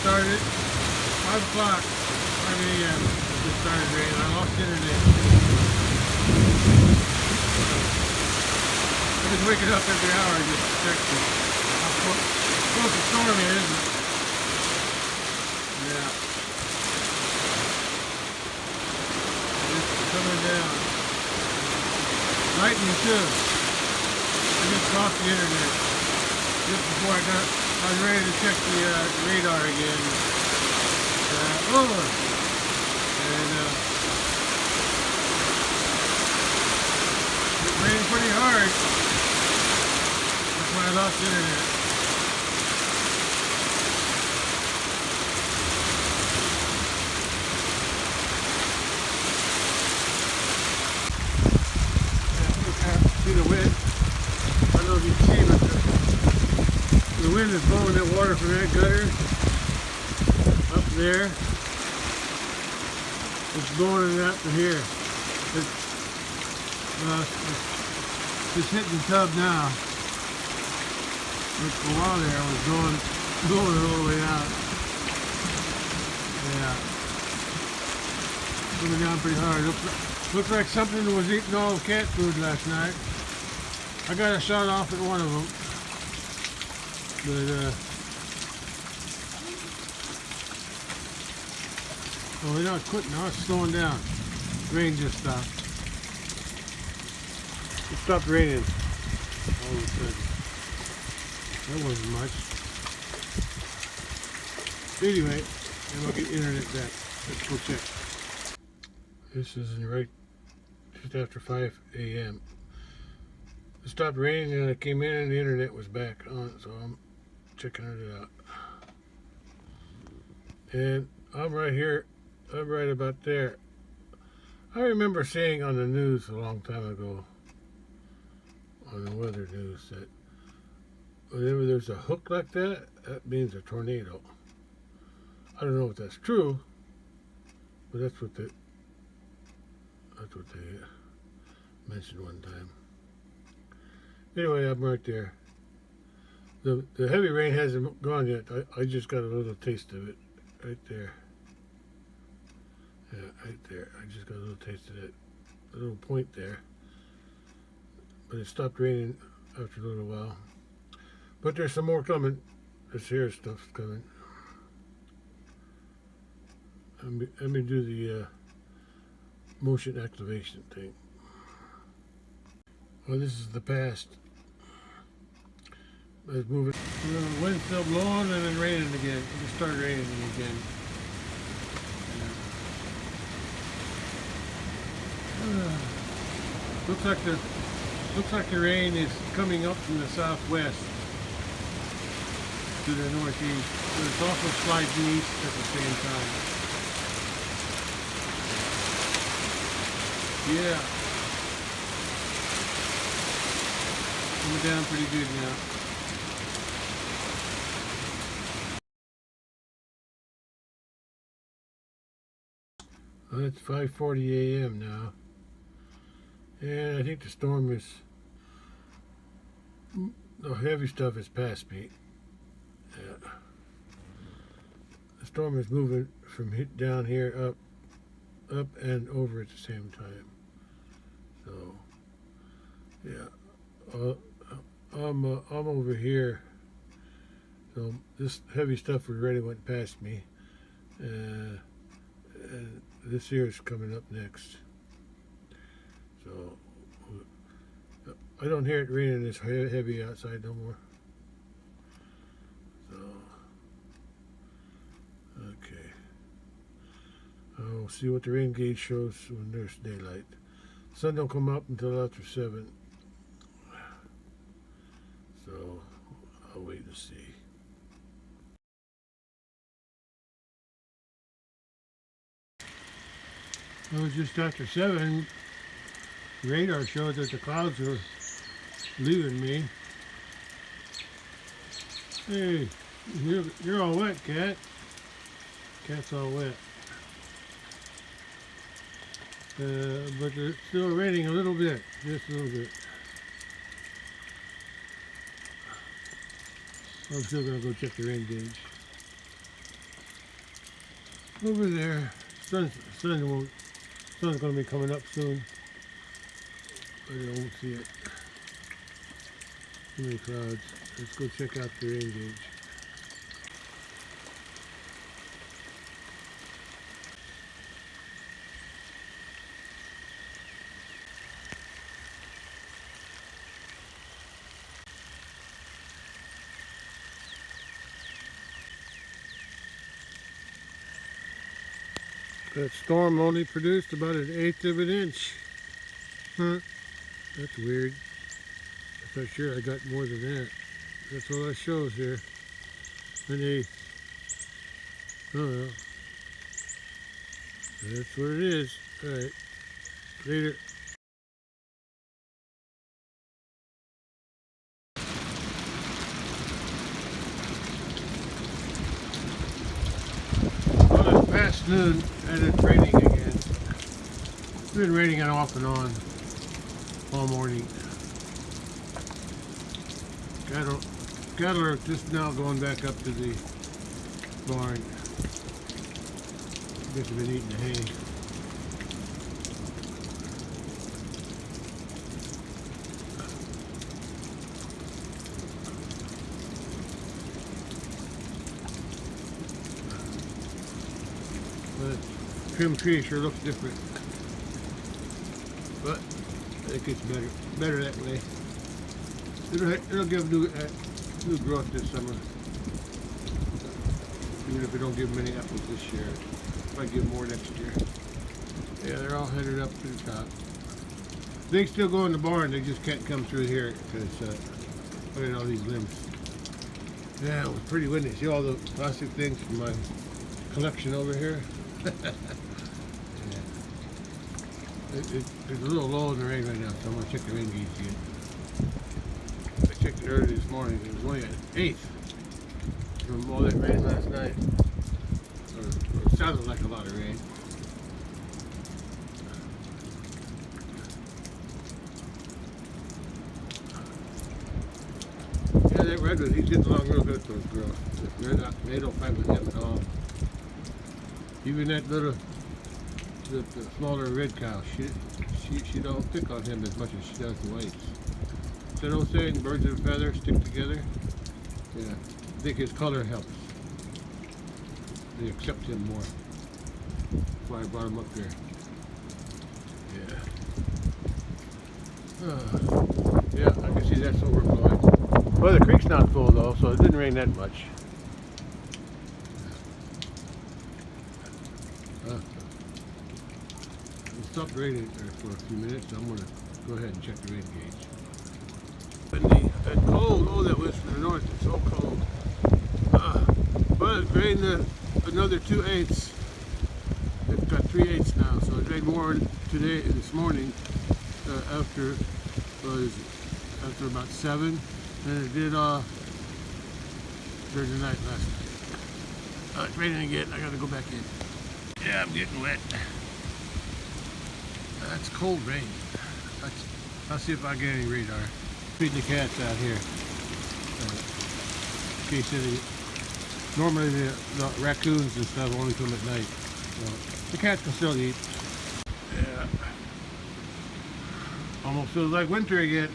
started 5 o'clock, 5 a.m. It started raining. I lost internet. I just wake it up every hour just to check how close the storm is. Yeah. It's coming down. Lightning too. I just lost the internet. Just before I was ready to check the radar again. It's raining pretty hard. That's why I lost the internet. See the wind? I don't know if you can see, but the wind is blowing that water from that gutter up there. It's blowing it up to here. It's hitting the tub now. But for a while there, I was blowing it all the way out. Yeah. Coming down pretty hard. Looks like something was eating all the cat food last night. I got a shot off at one of them. But, oh, they're not quitting now, it's slowing down. Rain just stopped. It stopped raining all of a sudden. That wasn't much. Anyway, then we'll get internet back. Let's go check. This is right just after 5 a.m. It stopped raining and I came in and the internet was back on, so I'm checking it out. And I'm right here. I'm right about there. I remember seeing on the news a long time ago, on the weather news, that whenever there's a hook like that, that means a tornado. I don't know if that's true, but that's what they mentioned one time. Anyway, I'm right there. The heavy rain hasn't gone yet. I just got a little taste of it right there. Yeah, right there. I just got a little taste of it. A little point there. But it stopped raining after a little while. But there's some more coming. This here stuff's coming. Let me do the motion activation thing. Well, this is the past. It's moving. The wind's still blowing and then raining again. It just started raining again. Looks like the rain is coming up from the southwest to the northeast, but it's also sliding east at the same time. Yeah, coming down pretty good now. Well, it's 5:40 a.m. now. And I think the storm is, the heavy stuff is past me. Yeah. The storm is moving from down here up and over at the same time. So, yeah, I'm over here. So this heavy stuff already went past me. And this here is coming up next. So, I don't hear it raining this heavy outside no more. So, okay. I'll see what the rain gauge shows when there's daylight. Sun don't come up until after 7. So, I'll wait and see. Well, just after 7. Radar shows that the clouds are leaving me. Hey, you're all wet, cat. Cat's all wet. But it's still raining a little bit, just a little bit. I'm still gonna go check the rain gauge. over there. Sun's going to be coming up soon. But I won't see it. Too many clouds. Let's go check out the rain gauge. That storm only produced about 1/8 of an inch. Huh? That's weird. I thought sure I got more than that. That's all that shows here. 1/8. Oh well. That's what it is. Alright. Later. Well, it's past noon and it's raining again. It's been raining off and on all morning. Cattle are just now going back up to the barn. I guess they've been eating the hay. But trim tree sure looks different. But I think it's better that way. It'll give new growth this summer. Even if we don't give many apples this year, might give more next year. Yeah, they're all headed up to the top. They still go in the barn. They just can't come through here because look at all these limbs. Yeah, it was pretty windy. See all the plastic things from my collection over here? Yeah. It's a little low in the rain right now, so I'm going to check the rain gauge again. I checked it early this morning. It was only at 1/8 from all that rain last night. Or it sounded like a lot of rain. Yeah, that redwood, he's getting along real good with those girls. They don't fight with him at all. Even that little, the smaller red cow, she don't pick on him as much as she does the whites. That old saying, birds of a feather stick together? Yeah, I think his color helps. They accept him more. That's why I brought him up there. Yeah. Yeah, I can see that's overflowing. Well, the creek's not full though, so it didn't rain that much. It stopped raining there for a few minutes, so I'm going to go ahead and check the rain gauge. And cold, oh, that was from the north, it's so cold. But it rained another 2/8. It's got 3/8 now, so it rained more today, this morning, after about 7, than it did during the night last night. It's raining again, I gotta go back in. Yeah, I'm getting wet. That's cold rain. I'll see if I get any radar. Feeding the cats out here. In case any. Normally the raccoons and stuff only come at night. So the cats can still eat. Yeah. Almost feels like winter again.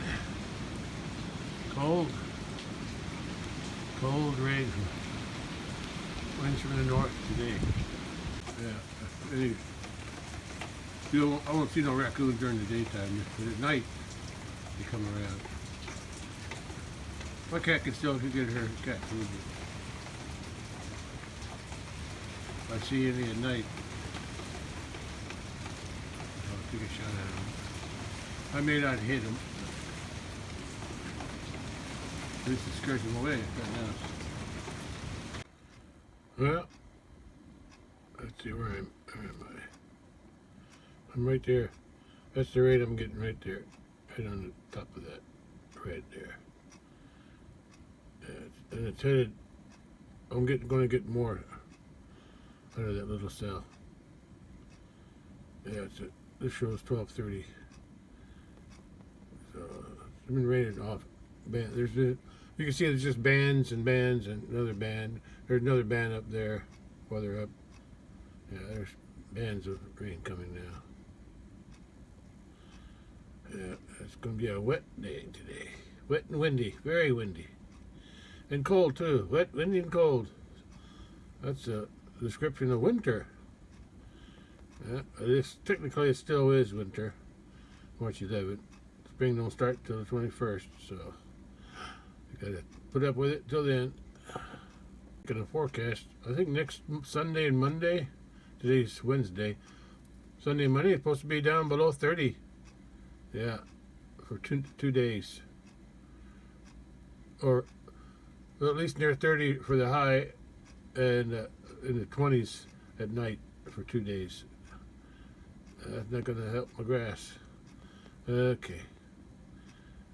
Cold. Cold rain. Winds from the north today. Yeah. I won't see no raccoons during the daytime, but at night they come around. My cat can still get her cat food. If I see any at night, I'll take a shot at them. I may not hit them. At least to scare them away. Well, let's see where am I? I'm right there. That's the rate I'm getting right there. Right on the top of that red there. And it's headed, I'm going to get more out of that little cell. Yeah, this shows 12:30. So it's been raining off. You can see there's just bands and bands and another band. There's another band up there, further up. Yeah, there's bands of rain coming now. Yeah, it's going to be a wet day today. Wet and windy, very windy. And cold too. Wet, windy, and cold. That's a description of winter. Yeah, technically it still is winter. March 11th. Spring don't start till the 21st, so you gotta put up with it till then. Gonna forecast. I think next Sunday and Monday. Today's Wednesday. Sunday and Monday is supposed to be down below 30. Yeah, for two days, or at least near 30 for the high, and in the 20s at night for 2 days. That's not gonna help my grass. Okay.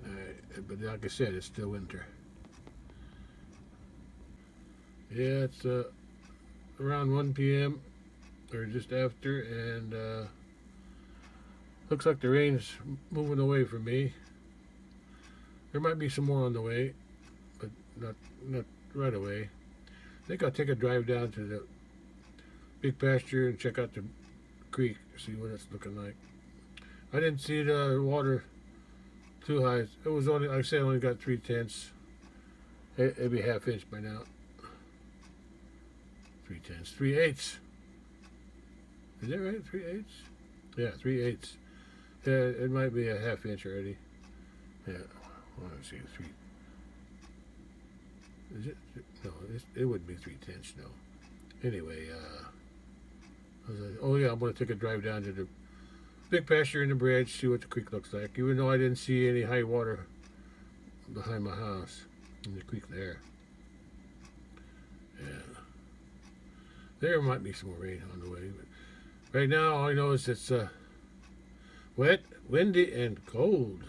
Alright, but like I said, it's still winter. Yeah, it's around 1 p.m. or just after, and looks like the rain's moving away from me. There might be some more on the way, but not right away. I think I'll take a drive down to the big pasture and check out the creek, see what it's looking like. I didn't see the water too high. It was only, like I said, only got 3/10. It'd be half inch by now. 3/10, 3/8. Is that right? 3/8? Yeah, 3/8. Yeah, it might be a half inch already. Yeah, let me see, three. Is it? No, it wouldn't be 3/10. No. Anyway, oh yeah, I'm gonna take a drive down to the big pasture in the bridge, see what the creek looks like. Even though I didn't see any high water behind my house in the creek there. Yeah, there might be some more rain on the way, but right now all I know is it's wet, windy, and cold.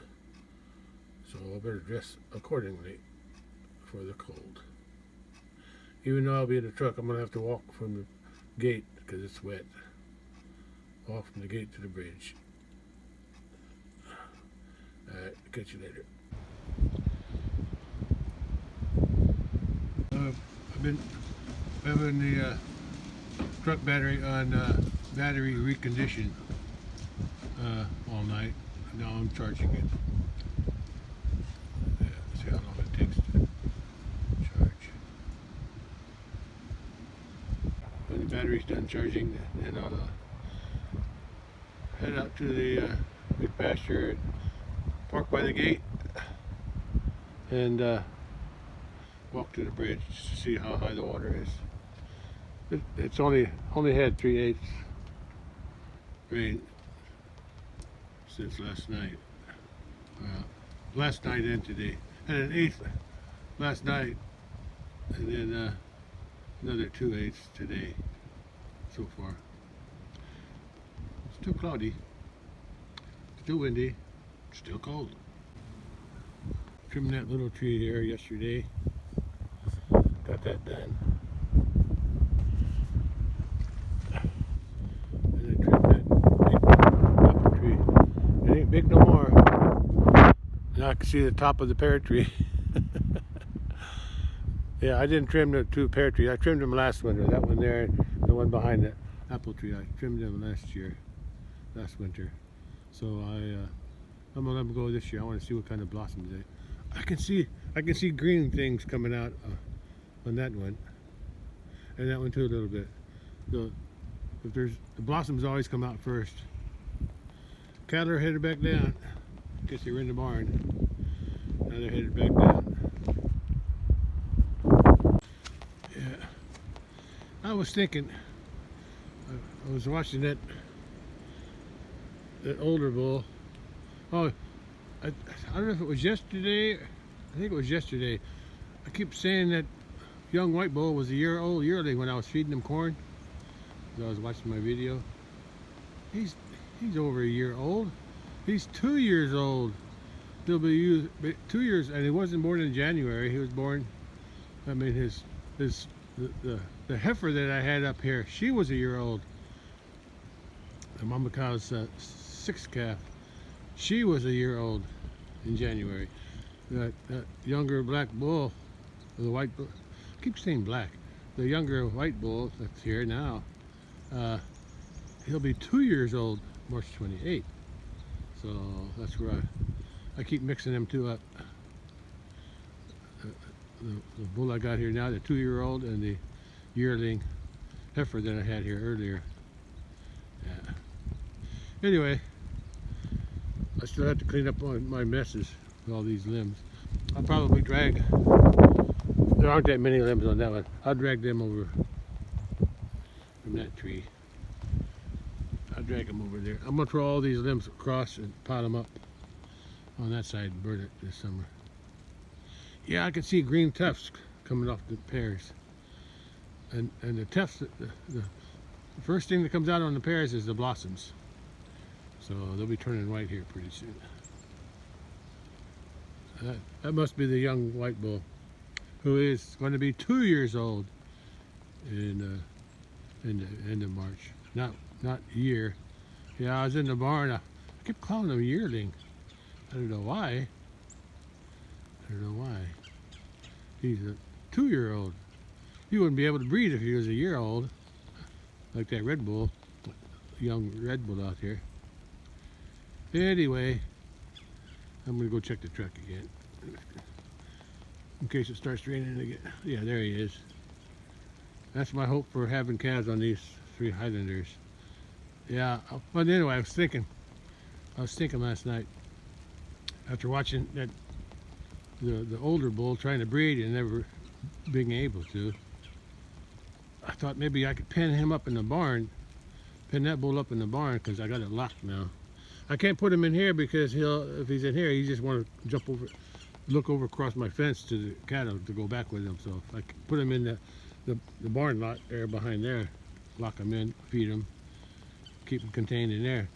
So I better dress accordingly for the cold. Even though I'll be in the truck, I'm gonna have to walk from the gate because it's wet. Walk from the gate to the bridge. Alright, catch you later. I've been having the truck battery on battery recondition all night. Now I'm charging it. Yeah, see how long it takes to charge. When the battery's done charging, then I'll head out to the big pasture, park by the gate, and walk to the bridge just to see how high the water is. It's only had 3/8 rain since last night. Last night and today, and an eighth last night, and then another 2/8 today so far. Still cloudy, still windy, still cold. Trimmed that little tree here yesterday. Got that done. And I trimmed that big apple tree. It ain't big no more. Now I can see the top of the pear tree. Yeah, I didn't trim the two pear trees. I trimmed them last winter. That one there, the one behind the apple tree. I trimmed them last winter. So I'm gonna let them go this year. I want to see what kind of blossoms they. I can see green things coming out on that one, and that one too a little bit. So if the blossoms always come out first. Cattle are headed back down. Guess they were in the barn. Now they're headed back down. Yeah, I was thinking. I was watching that older bull. Oh, I don't know if it was yesterday. I think it was yesterday. I keep saying that young white bull was a year old yearly when I was feeding him corn. I was watching my video. He's over a year old. He's 2 years old. He'll be 2 years, and he wasn't born in January. He was born. I mean, the heifer that I had up here, she was a year old. The mama cow's sixth calf, she was a year old in January. That younger black bull, the white bull, I keep saying black, the younger white bull that's here now, Uh, he'll be 2 years old March 28th. So that's where I keep mixing them two up. The bull I got here now, the 2-year-old, and the yearling heifer that I had here earlier. Yeah. Anyway, I still have to clean up on my messes with all these limbs. I'll probably drag, there aren't that many limbs on that one. I'll drag them over from that tree. I'll drag them over there. I'm going to throw all these limbs across and pot them up on that side and burn it this summer. Yeah, I can see green tufts coming off the pears. And the tufts, the first thing that comes out on the pears is the blossoms. So they'll be turning white here pretty soon. That must be the young white bull, who is going to be 2 years old in the end of March. Not year. Yeah, I was in the barn. I kept calling him yearling. I don't know why. He's a 2-year-old. He wouldn't be able to breed if he was a year old, like that red bull, young red bull out here. Anyway, I'm gonna go check the truck again in case it starts raining again. Yeah, there he is. That's my hope for having calves on these 3 Highlanders. Yeah, but anyway, I was thinking last night after watching that the older bull trying to breed and never being able to. I thought maybe I could pin him up in the barn, pin that bull up in the barn, because I got it locked now. I can't put him in here because if he's in here, he just want to jump over, look over across my fence to the cattle to go back with him. So if I put him in the barn lot there behind there, lock him in, feed him, keep him contained in there,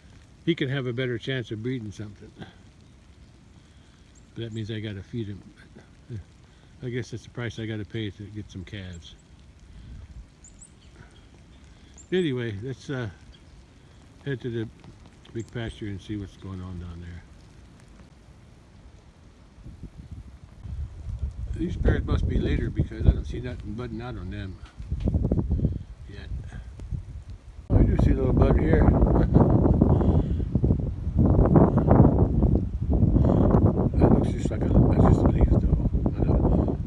he can have a better chance of breeding something. But that means I got to feed him. I guess that's the price I got to pay to get some calves. Anyway, let's head to the big pasture and see what's going on down there. These pears must be later because I don't see nothing budding out on them yet. I do see a little bud here. That looks just like that's just a leaf though.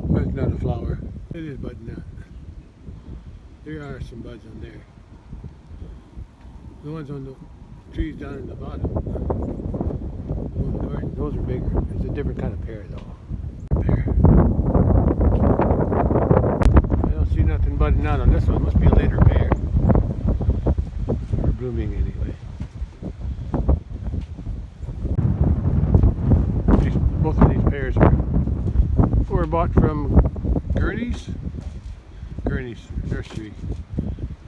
That's not a flower. It is budding out. There are some buds on there. The ones on the trees down in the bottom, those are bigger. It's a different kind of pear though. Pear. I don't see nothing budding out on this one. It must be a later pear. Or blooming anyway. Both of these pears were bought from Gurney's nursery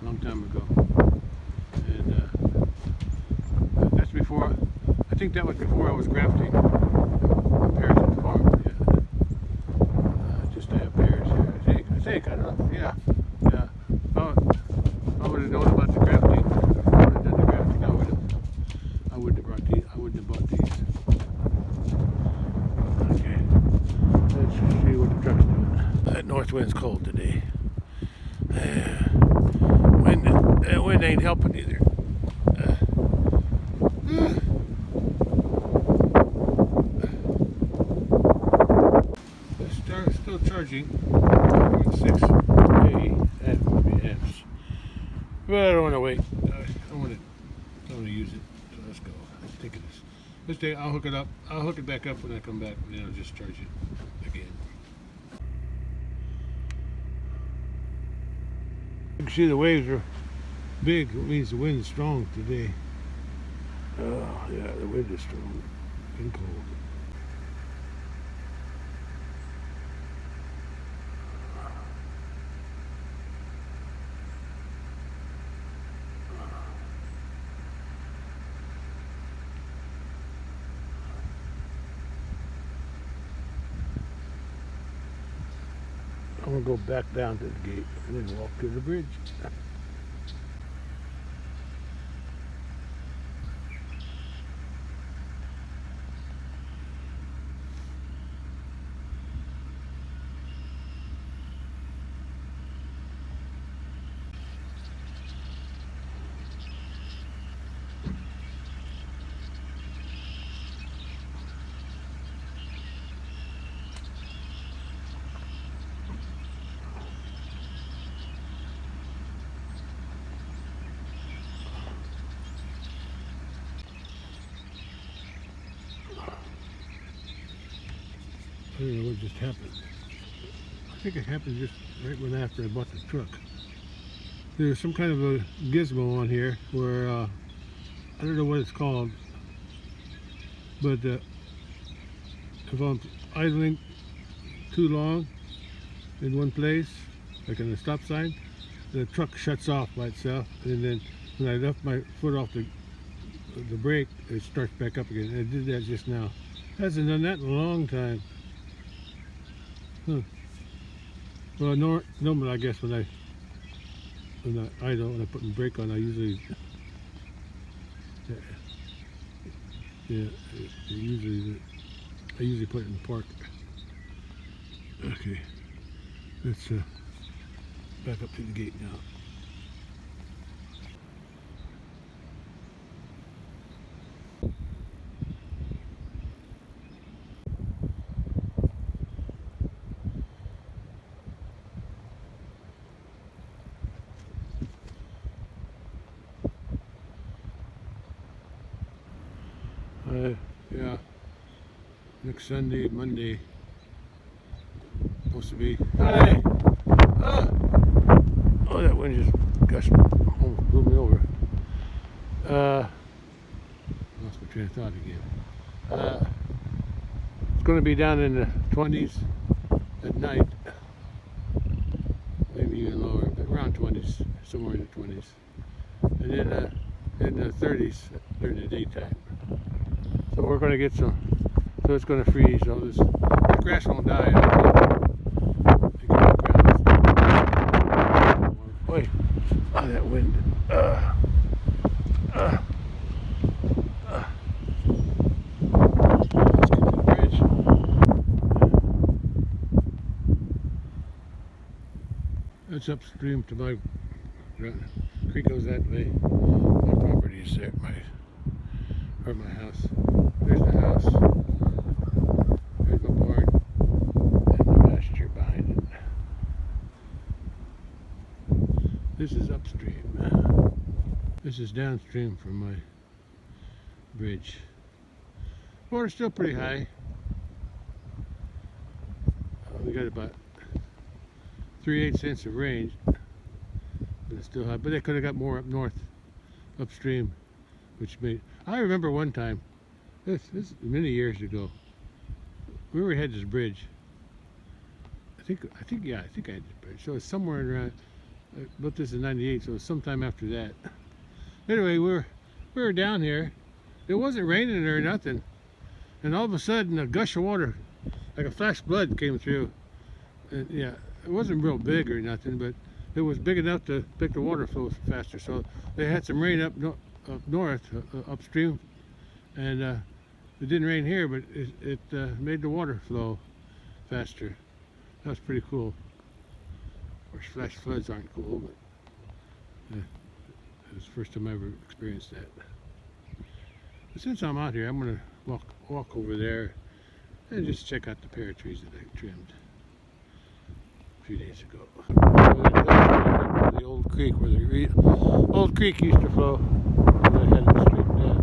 a long time ago. And that's before, I think that was before I was grafting pears at the farm. Yeah. Just to have pears here. I don't know. Yeah. I would have known about the grafting. If I would have done the grafting, I wouldn't have bought these. Okay. Let's see what the truck's doing. That north wind's cold today. Wind ain't helping either. Still charging 6 amps. But I don't want to wait. I want to use it. So let's go. Let's take this. I'll hook it up. I'll hook it back up when I come back, and then I'll just charge it again. You can see the waves are big. It means the wind is strong today. Oh, yeah, the wind is strong and cold. I'm going to go back down to the gate and then walk to the bridge. don't know what just happened. I think it happened just right when after I bought the truck. There's some kind of a gizmo on here where I don't know what it's called, but if I'm idling too long in one place, like in a stop sign, the truck shuts off by itself, and then when I lift my foot off the brake, it starts back up again. And it did that just now. Hasn't done that in a long time. Huh. Well, normally I guess when I idle, when I put my brake on, I usually I usually put it in park. Okay, let's back up to the gate now. Yeah, next Sunday, Monday, supposed to be. Hey! Ah! Oh, that wind just gushed, almost blew me over. Lost my train of thought again. It's going to be down in the 20s at night, maybe even lower, but around 20s, somewhere in the 20s, and then in the 30s during the daytime. So we're going to get some, so it's going to freeze. So this grass won't die. Wait, oh, that wind. Let's get to the bridge. It's upstream to my creek goes that way. My property is there, or my house. There's the house. There's my barn. And the pasture behind it. This is upstream. This is downstream from my bridge. Water's still pretty high. We got about 3/8 inches of rain, but it's still high. But they could have got more up north, upstream, which made. I remember one time, this many years ago, we had this bridge. I think I had this bridge. So it's somewhere around. I built this in '98, so it was sometime after that. Anyway, we were down here. It wasn't raining or nothing, and all of a sudden a gush of water, like a flash of blood, came through. And yeah, it wasn't real big or nothing, but it was big enough to make the water flow faster. So they had some rain up north, upstream, and it didn't rain here, but it made the water flow faster. That was pretty cool. Of course, flash floods aren't cool, but it was the first time I ever experienced that. But since I'm out here, I'm going to walk over there and just check out the pear trees that I trimmed a few days ago. The old creek where the old creek used to flow, and I had it straightened out.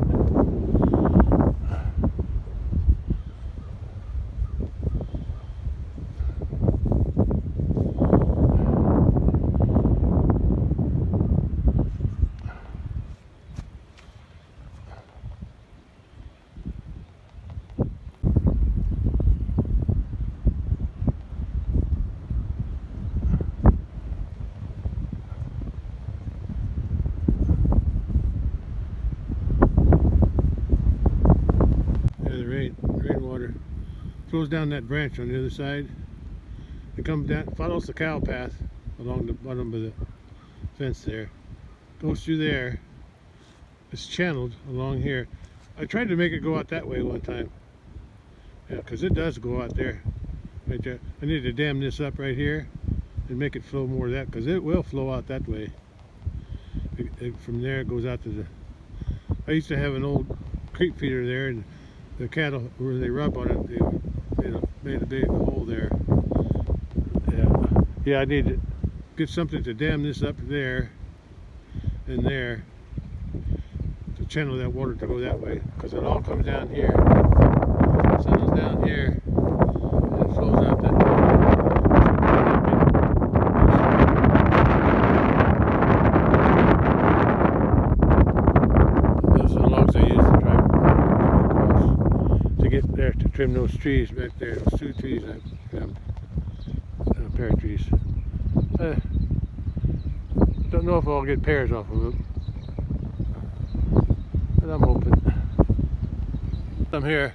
Rainwater flows down that branch on the other side. It comes down, follows the cow path along the bottom of the fence there, goes through there. It's channeled along here. I tried to make it go out that way one time. Yeah, because it does go out there, right there. I need to dam this up right here and make it flow more of that, because it will flow out that way. From there it goes out to the. I used to have an old creek feeder there, and the cattle, where they rub on it, they made a big hole there. Yeah, I need to get something to dam this up there and there to channel that water to go that way, because it all comes down here, settles down here, and trim those trees back there. Those 2 trees, a pair of trees. Don't know if I'll get pears off of them, but I'm hoping. I'm here.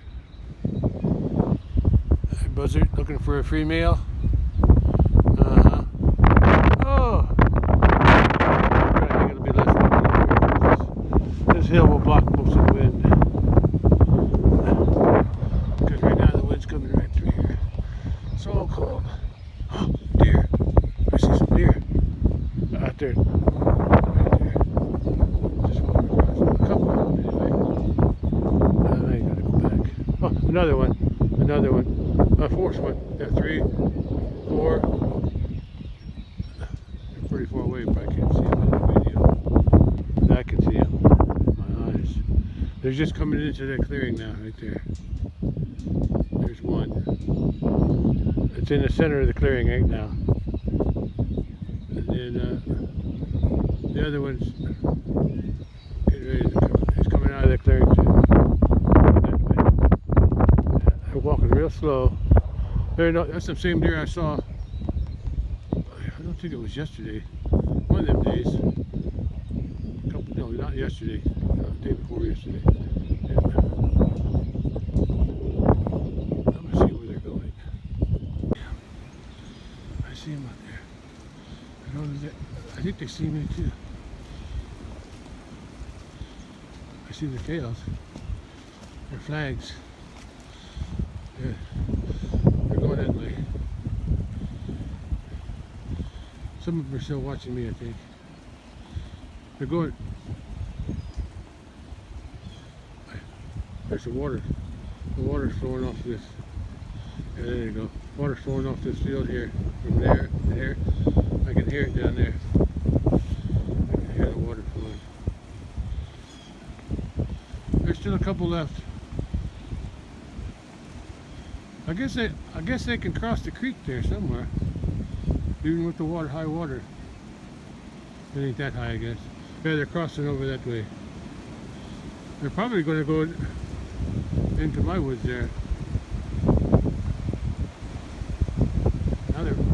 Hey, buzzard, looking for a free meal. Oh! I think it'll be less wind. This hill will block most of the wind. Because right now the wind's coming right through here. It's all cold. Oh, deer. I see some deer. Out there. Right there. Just walking across. A couple of them anyway. I ain't gotta go back. Oh, another one. Another one. A fourth one. There, 3, 4. Pretty far away, but I can't see them in the video. But I can see them with my eyes. They're just coming into that clearing now, right there. There's one. It's in the center of the clearing right now. And then the other one's getting ready to come. He's coming out of the clearing too. That way. They're walking real slow. That's the same deer I saw. I don't think it was yesterday. One of them days. No, not yesterday. The day before yesterday. Yeah. I'm gonna see where they're going. Yeah. I see them out there. I think they see me too. I see their tails. Their flags. They're going that way. Some of them are still watching me, I think. They're going. There's the water. The water's flowing off this. Yeah, there you go. Water's flowing off this field here. From there to there. I can hear it down there. I can hear the water flowing. There's still a couple left. I guess they can cross the creek there somewhere. Even with the water, high water. It ain't that high, I guess. Yeah, they're crossing over that way. They're probably going to go into my woods there.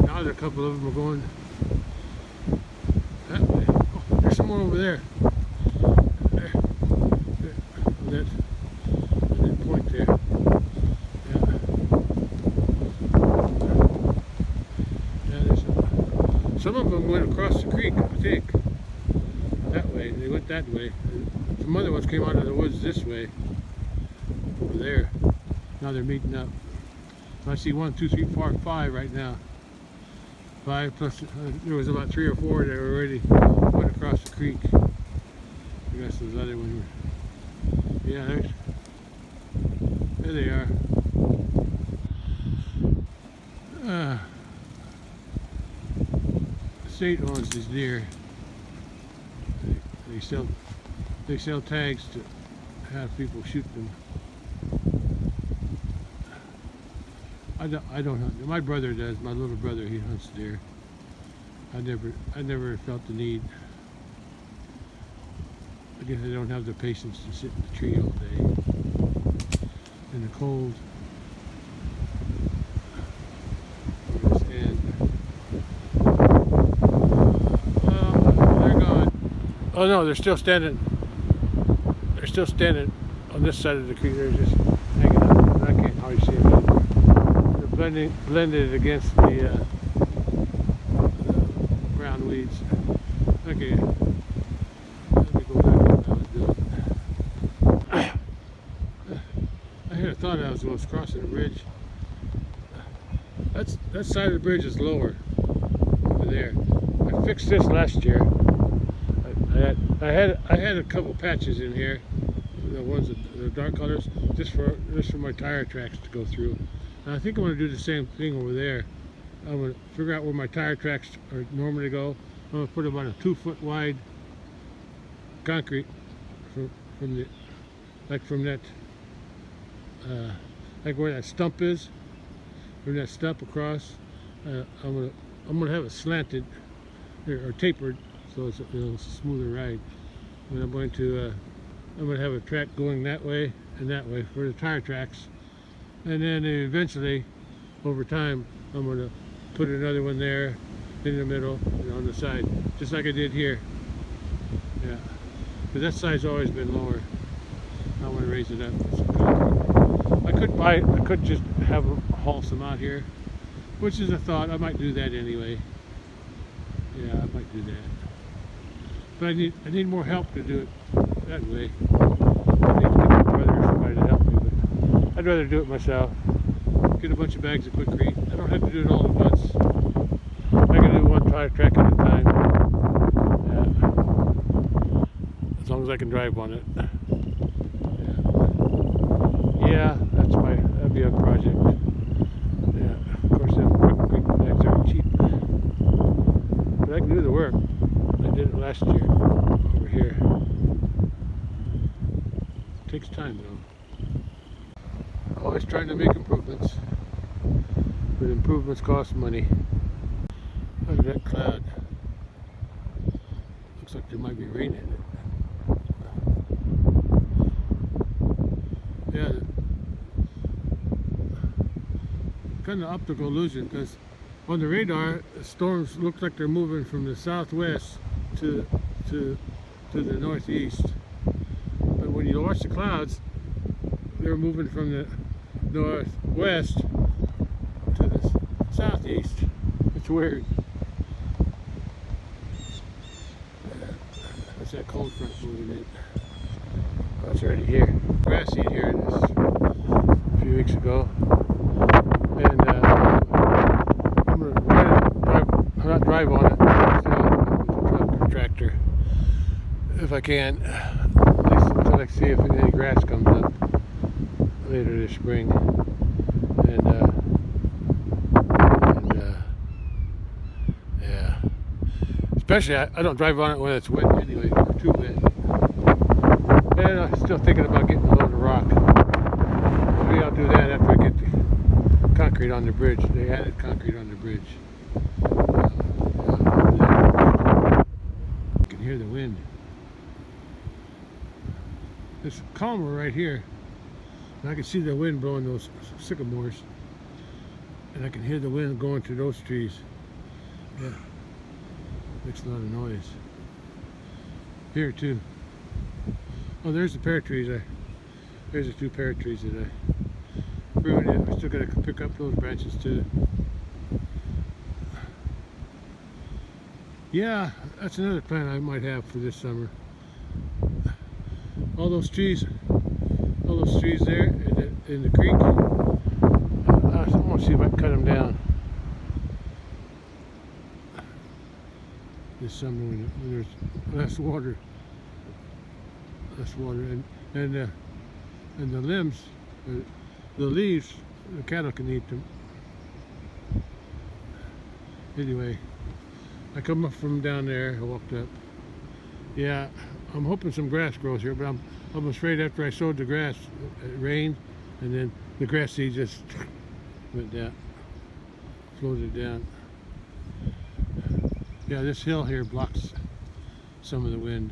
Now a couple of them are going that way. Oh, there's someone over there. There. That point there. Some of them went across the creek, I think. That way. They went that way. Some other ones came out of the woods this way. Over there. Now they're meeting up. I see 1, 2, 3, 4, 5 right now. 5 plus, there was about 3 or 4 that already went across the creek. I guess those other ones were. Yeah, there they are. The state owns these deer. They sell tags to have people shoot them. I don't hunt. My brother does. My little brother, he hunts deer. I never felt the need. I guess I don't have the patience to sit in the tree all day in the cold. They're gone. Oh no, they're still standing. They're still standing on this side of the creek. They're just hanging out. I can't hardly see them anymore. They're blended against the brown weeds. Okay. Let me go back to what I was doing. I had a thought I was crossing a bridge. That side of the bridge is lower over there. I fixed this last year. I had a couple patches in here, the ones that the dark colors, just for my tire tracks to go through. And I think I'm going to do the same thing over there. I'm going to figure out where my tire tracks are normally go. I'm going to put them on a 2-foot wide concrete from that like where that stump is, from that stump across. I'm gonna have it slanted or tapered, so it's a smoother ride. And I'm gonna have a track going that way and that way for the tire tracks, and then eventually, over time, I'm going to put another one there in the middle and on the side, just like I did here. Yeah, but that side's always been lower. I want to raise it up. I could just have haul some out here, which is a thought. I might do that anyway. Yeah, I might do that. But I need more help to do it that way. I need to get my brother or somebody to help me, but I'd rather do it myself. Get a bunch of bags of quickcrete. I don't have to do it all at once. I can do one track at a time. Yeah. As long as I can drive on it. Yeah, that'd be a project. Yeah, of course them quickcrete bags aren't cheap. But I can do the work. I did it last year over here. It takes time though. Always trying to make improvements. But improvements cost money. Look at that cloud. Looks like there might be rain in it. Yeah, kind of optical illusion, because on the radar, the storms look like they're moving from the southwest to the northeast. But when you watch the clouds, they're moving from the northwest to the southeast. It's weird. That's that cold front moving in. Oh, it's already here. Grass seed here this a few weeks ago. And I'm going to not drive on it, with a truck or tractor, if I can, at least until I see if any grass comes up later this spring. Yeah. Especially, I don't drive on it when it's wet anyway, or too wet. And I'm still thinking about getting a load of rock. Maybe I'll do that after I get the concrete on the bridge. They added concrete on the bridge. You can hear the wind. It's calmer right here. And I can see the wind blowing those sycamores. And I can hear the wind going through those trees. Yeah. Makes a lot of noise. Here too. Oh, there's the pear trees. There's the two pear trees that I ruined it. I still got to pick up those branches too. Yeah, that's another plan I might have for this summer. All those trees there in the creek. I want to see if I can cut them down this summer when there's less water. And the limbs, the leaves, the cattle can eat them. Anyway, I come up from down there. I walked up. Yeah, I'm hoping some grass grows here, but I'm afraid after I sowed the grass, it rained, and then the grass seed just went down, floated down. Yeah, this hill here blocks some of the wind.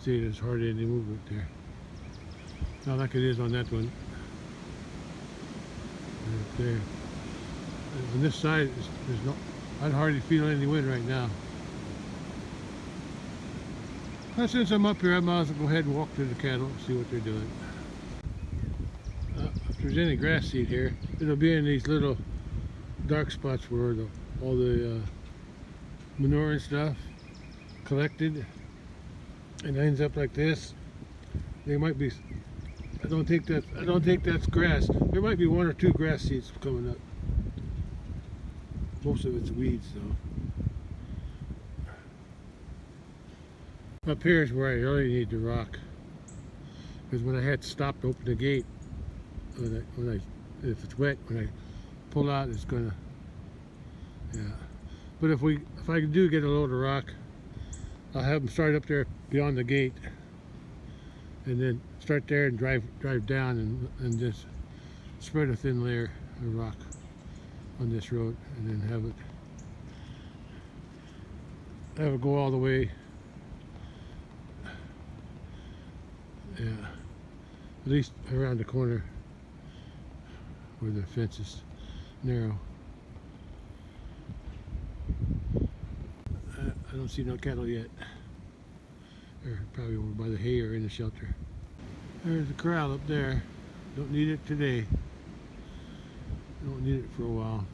See, there's hardly any movement there. Not like it is on that one. Right there. On this side, there's no. I'd hardly feel any wind right now. Well, since I'm up here, I might as well go ahead and walk to the cattle and see what they're doing. If there's any grass seed here, it'll be in these little dark spots where all the manure and stuff collected and ends up like this. There might be. I don't think that's grass. There might be one or two grass seeds coming up. Most of it's weeds, though. Up here is where I really need the rock, because when I had stopped to open the gate, if it's wet, when I pull out, it's gonna. Yeah. But if I do get a load of rock, I'll have them start up there beyond the gate, and then start there and drive down and just spread a thin layer of rock on this road, and then have it go all the way. Yeah, at least around the corner. where the fence is narrow. I don't see no cattle yet. They're probably over by the hay or in the shelter. There's the corral up there. Don't need it today. Don't need it for a while.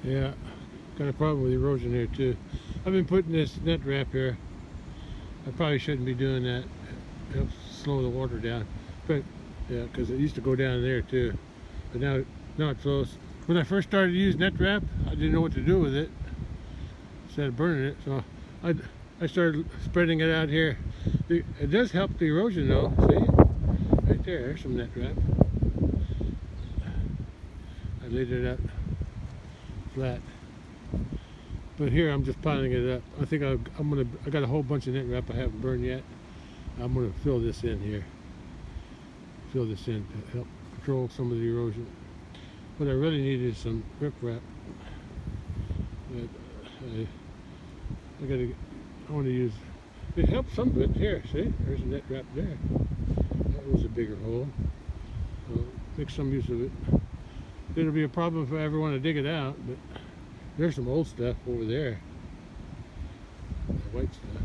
Yeah, got a problem with erosion here too. I've been putting this net wrap here. I probably shouldn't be doing that. It helps slow the water down. But yeah, because it used to go down there too. But now it flows. When I first started to use net wrap, I didn't know what to do with it instead of burning it. So I started spreading it out here. It does help the erosion though. See? Right there, there's some net wrap. I laid it out flat. But here I'm just piling it up. I think I got a whole bunch of net wrap I haven't burned yet. I'm gonna fill this in here. Fill this in to help control some of the erosion. What I really need is some rip wrap. I want to use. It helps some of it here. See, there's a net wrap there. That was a bigger hole. So make some use of it. It'll be a problem if I ever want to dig it out, but there's some old stuff over there. The white stuff.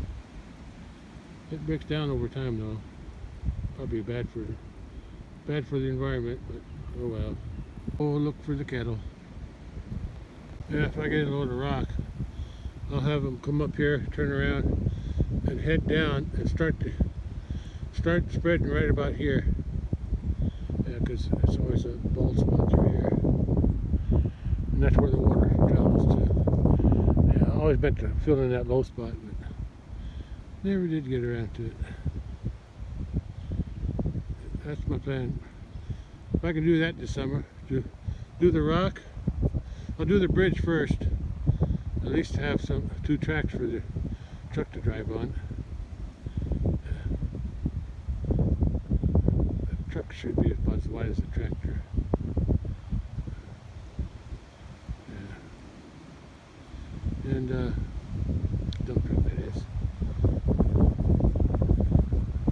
It breaks down over time though. Probably bad for the environment, but oh well. Oh, look for the cattle. Yeah, if I get a load of rock, I'll have them come up here, turn around, and head down and start spreading right about here. Yeah, because it's always a bald spot through here. And that's where the water travels to. Yeah, I always meant to fill in that low spot, but never did get around to it. That's my plan. If I can do that this summer, do the rock, I'll do the bridge first. At least have two tracks for the truck to drive on. The truck should be about as wide as the tractor. Yeah. And dump truck that is.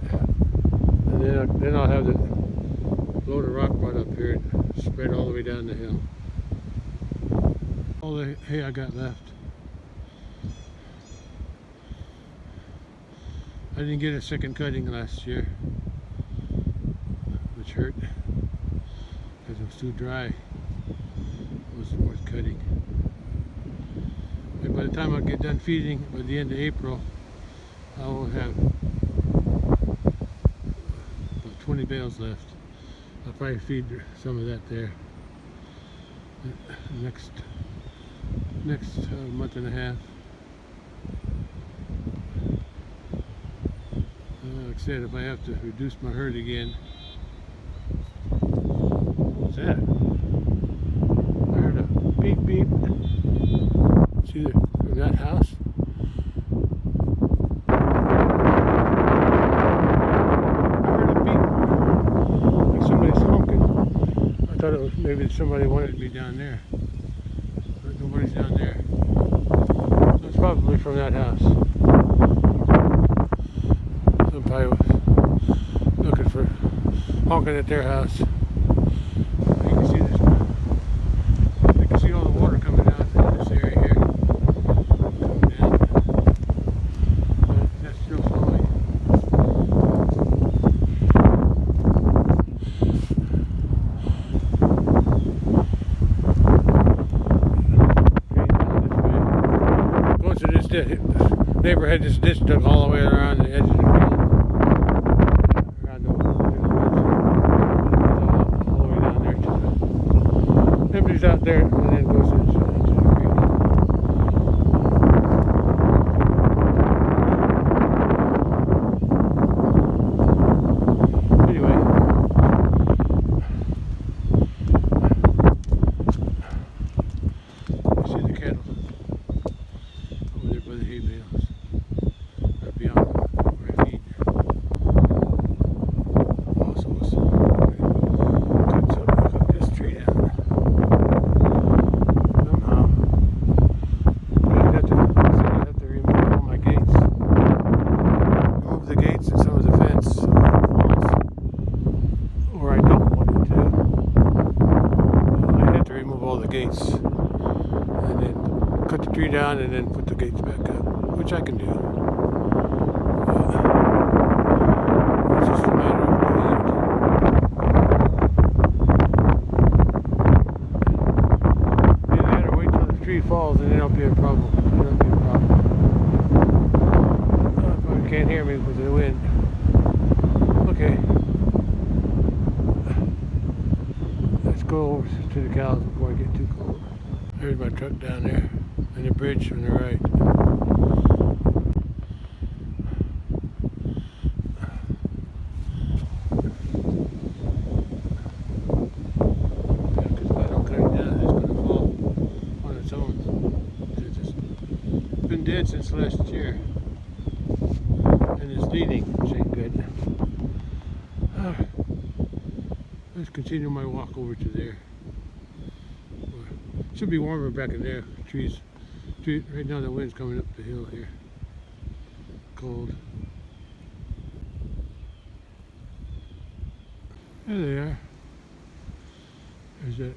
Yeah. And then I'll have the load of rock brought up here and spread all the way down the hill. All the hay I got left. I didn't get a second cutting last year, which hurt because it was too dry. It wasn't worth cutting. And by the time I get done feeding, by the end of April, I will have about 20 bales left. I'll probably feed some of that there next month and a half. Like I said, if I have to reduce my herd again. What's that? I heard a beep beep. See from that house? I heard a beep. Like somebody's honking. I thought it was maybe somebody wanted me down there. But nobody's down there. So it's probably from that house. Somebody was looking for honking at their house. You can see this. You can see all the water coming out in this area here. Coming down. But that's still flowing. Going to this neighbor had this ditch dug all the way around the edge of the field. Empties out there and then goes into the creek. Anyway, you see the cattle over there by the hay bales, right beyond where I down and then put the gates back up, which I can do. It's just a matter of doing it. Either that or wait till the tree falls and then it'll be a problem. Probably can't hear me because of the wind. Okay. Let's go over to the cows before I get too cold. There's my truck down there and the bridge on the right. Because if I don't cut it down, it's going to fall on its own. It's been dead since last year. And it's leaning, which ain't good. Let's continue my walk over to there. It should be warmer back in there. Trees, right now the wind's coming up the hill here. Cold. There they are. There's that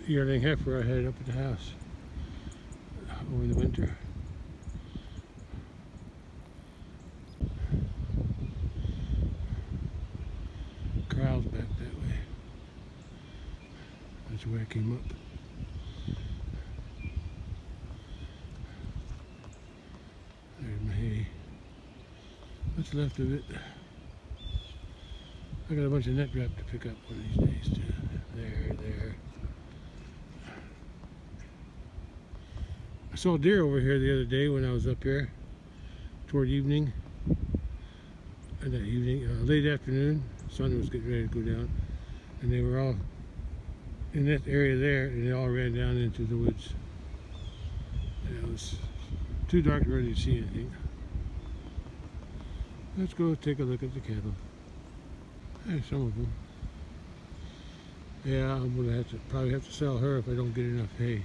yearling heifer I had up at the house over the winter. Corral's back that way. That's where I came up. There's my hay. What's left of it? I got a bunch of net wrap to pick up one of these days too. There. I saw a deer over here the other day when I was up here toward evening. That evening, late afternoon. Sun was getting ready to go down, and they were all in that area there, and they all ran down into the woods. And it was too dark to really see anything. Let's go take a look at the cattle. There's some of them. Yeah, I'm gonna probably have to sell her if I don't get enough hay,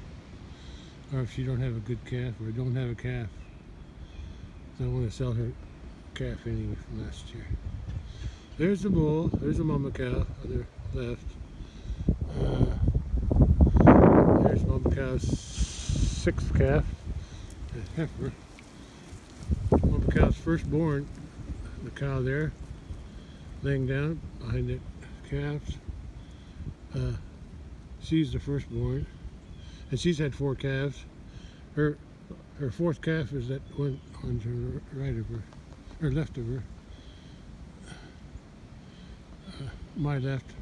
or if she don't have a good calf, or I don't have a calf. So I want to sell her calf anyway from last year. There's the bull. There's the mama cow on the left. There's mama cow's sixth calf, the heifer. Mama cow's firstborn, the cow there, laying down behind the calves. She's the firstborn, and she's had 4 calves. Her fourth calf is that one on the right of her, or left of her. My left,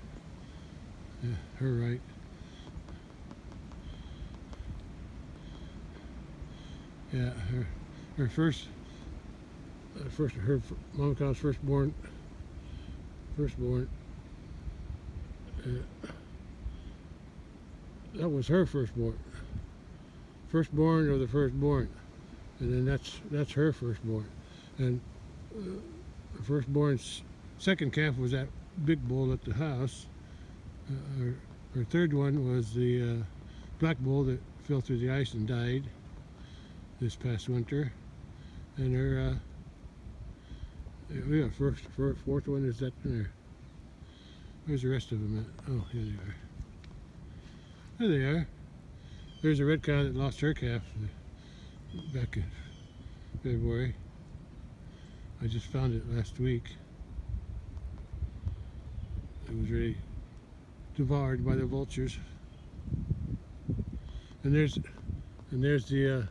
her right. Yeah, her her mama cow's firstborn. That was her firstborn. Firstborn or the firstborn, and then that's her firstborn, and the firstborn's second calf was that big bull at the house. Her third one was the black bull that fell through the ice and died this past winter. And her fourth one is that there. Where's the rest of them at? Oh, here they are. There they are. There's a red cow that lost her calf back in February. I just found it last week. It was really devoured by the vultures. And there's the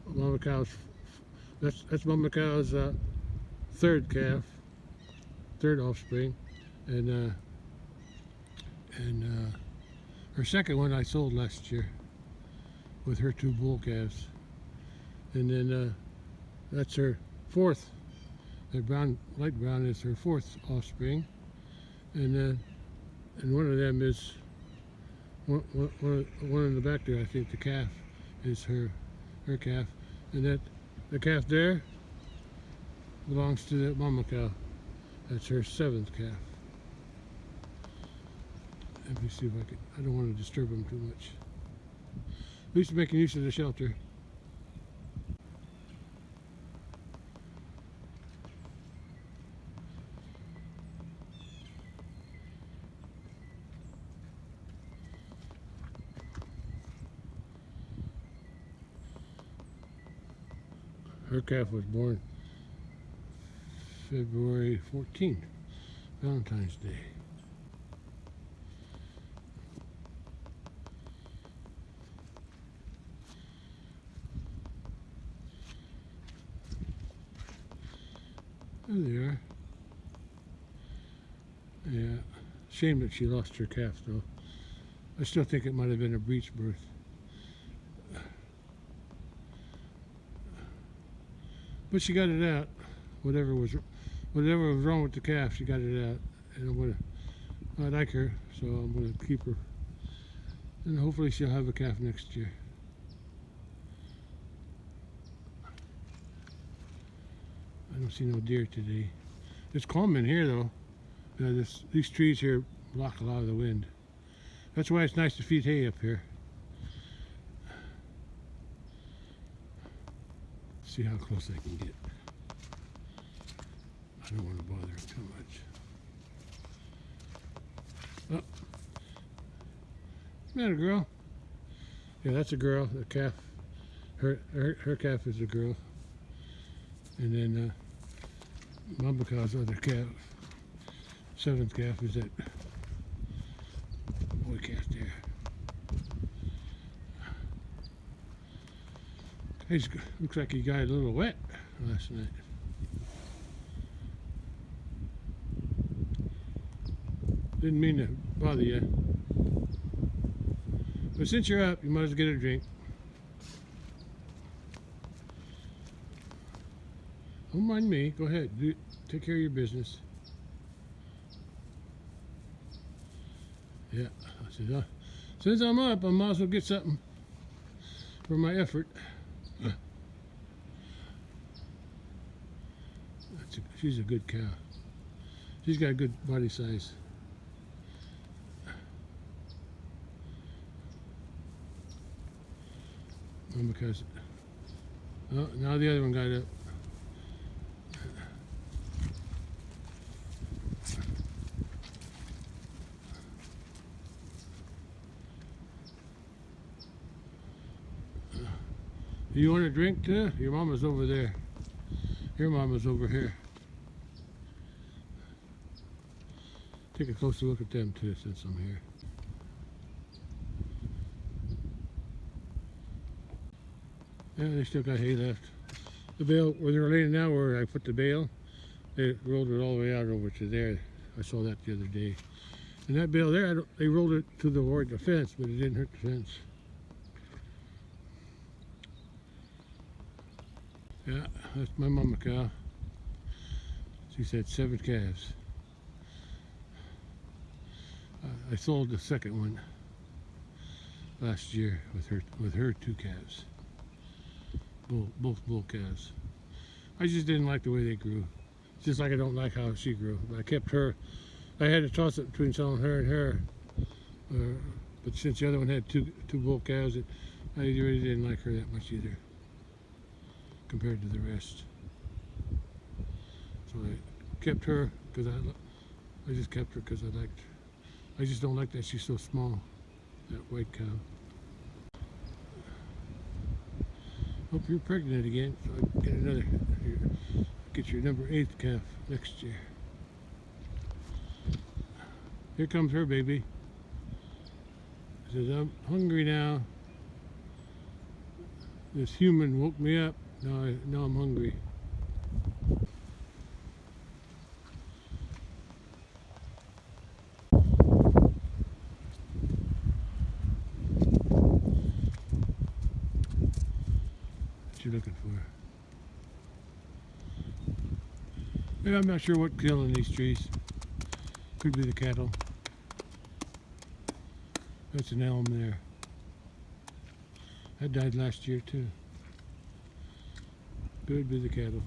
mama cow's. That's mama cow's third calf, third offspring, and her second one I sold last year with her 2 bull calves, and then that's her fourth. The light brown is her 4th offspring, and one of them is one in the back there. I think the calf is her calf, and that the calf there belongs to that mama cow. That's her 7th calf. Let me see if I can. I don't want to disturb them too much. At least making use of the shelter. Her calf was born February 14th, Valentine's Day. There they are. Yeah, shame that she lost her calf though. I still think it might have been a breech birth. But she got it out. Whatever was wrong with the calf, she got it out. And I like her, so I'm gonna keep her. And hopefully she'll have a calf next year. I don't see no deer today. It's calm in here though. These trees here block a lot of the wind. That's why it's nice to feed hay up here. See how close I can get. I don't want to bother him too much. Oh, isn't that a girl? Yeah, that's a girl. The calf, her calf is a girl, and then Mama cow's other calf, seventh calf, is that boy calf there. Looks like he got a little wet last night. Didn't mean to bother you. But since you're up, you might as well get a drink. Don't mind me. Go ahead. Take care of your business. Yeah. I said, since I'm up, I might as well get something for my effort. She's a good cow. She's got a good body size. Because now the other one got up. Do you want a drink too? Your mama's over there. Your mama's over here. Take a closer look at them too since I'm here. Yeah, they still got hay left. The bale, where they're laying now, where I put the bale, they rolled it all the way out over to there. I saw that the other day. And that bale there, they rolled it to the fence, but it didn't hurt the fence. Yeah, that's my mama cow. She's had 7 calves. I sold the second one last year with her 2 calves. Both bull calves. I just didn't like the way they grew. Just like I don't like how she grew. But I kept her. I had to toss it between selling her and her. But since the other one had two bull calves, I really didn't like her that much either, compared to the rest. So I kept her because I just kept her because I just don't like that she's so small, that white cow. Hope you're pregnant again, so I get your number 8th calf next year. Here comes her baby. Says, I'm hungry now. This human woke me up. Now I'm hungry. What you looking for? Yeah, I'm not sure what's killing these trees. Could be the cattle. That's an elm there. That died last year too. Could be the cattle.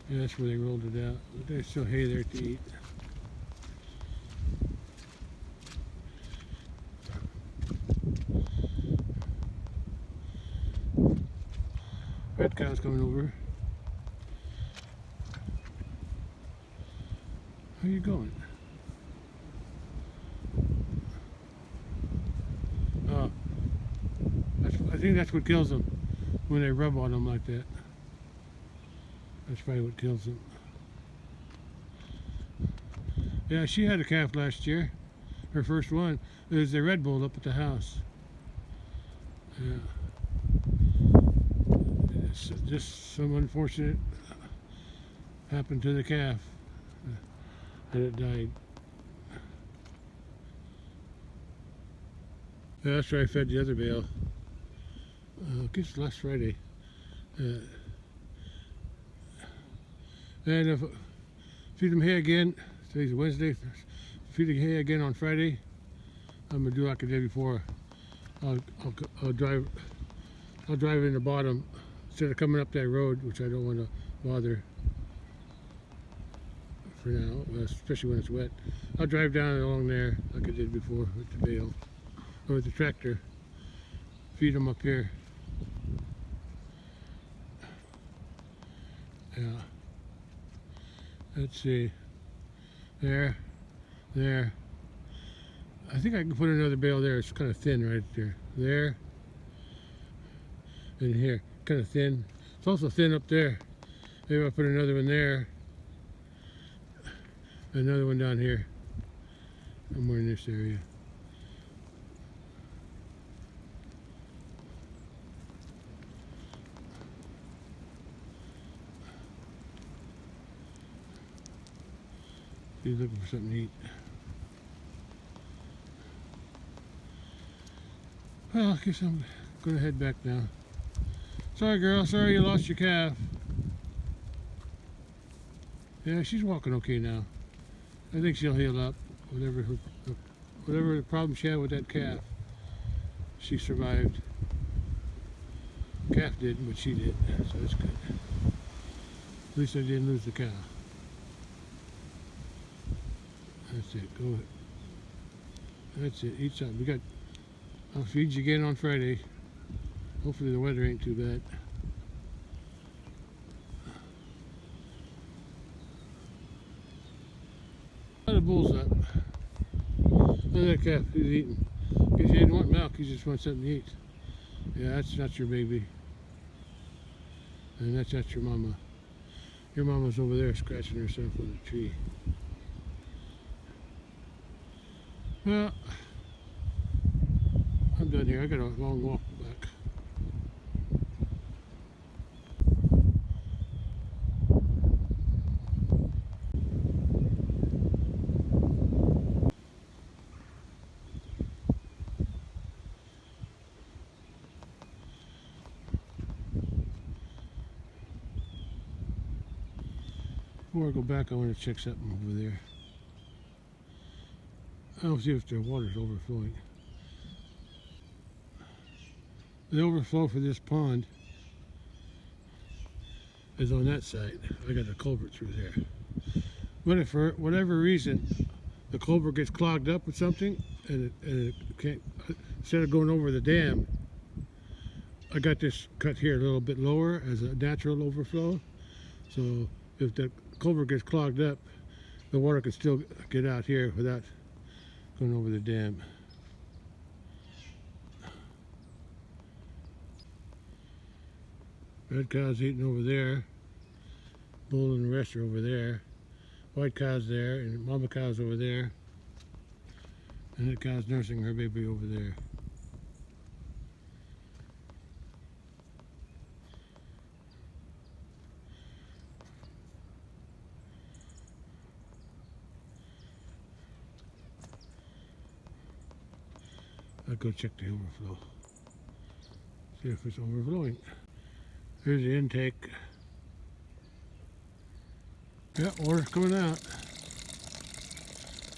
Yeah, that's where they rolled it out. But there's still hay there to eat. Red cow's coming over. How are you going? Oh, I think that's what kills them. when they rub on them like that. That's probably what kills them. Yeah, she had a calf last year. Her first one. It was the Red Bull up at the house. Yeah. It's just some unfortunate happened to the calf. And it died. Yeah, that's where I fed the other bale. I guess last Friday. And if feed them hay again, today's Wednesday, feed the hay again on Friday. I'm gonna do like the day before. I'll drive in the bottom instead of coming up that road, which I don't want to bother for now, especially when it's wet. I'll drive down along there like I did before with the bale or with the tractor. Feed them up here. Yeah. Let's see. There. I think I can put another bale there. It's kind of thin right there. There. And here. Kind of thin. It's also thin up there. Maybe I'll put another one there. Another one down here. Somewhere in this area. He's looking for something to eat. Well, I guess I'm gonna head back now. Sorry, girl. Sorry you lost your calf. Yeah, she's walking okay now. I think she'll heal up. Whatever the problem she had with that calf, she survived. Calf didn't, but she did, so that's good. At least I didn't lose the cow. That's it. Go ahead. That's it. Eat something. I'll feed you again on Friday. Hopefully the weather ain't too bad. The bull's up. Look at that calf. He's eating. Because he didn't want milk. He just wants something to eat. Yeah, that's not your baby. And that's not your mama. Your mama's over there scratching herself on a tree. Well, I'm done here. I got a long walk back. Before I go back, I want to check something over there. I'll see if the water's overflowing. The overflow for this pond is on that side. I got a culvert through there. But if for whatever reason the culvert gets clogged up with something and it can't, instead of going over the dam, I got this cut here a little bit lower as a natural overflow. So if the culvert gets clogged up, the water can still get out here without going over the dam. Red cow's eating over there. Bull and the rest are over there. White cow's there, and mama cow's over there. And that cow's nursing her baby over there. I'll go check the overflow. See if it's overflowing. Here's the intake. Yeah, water's coming out.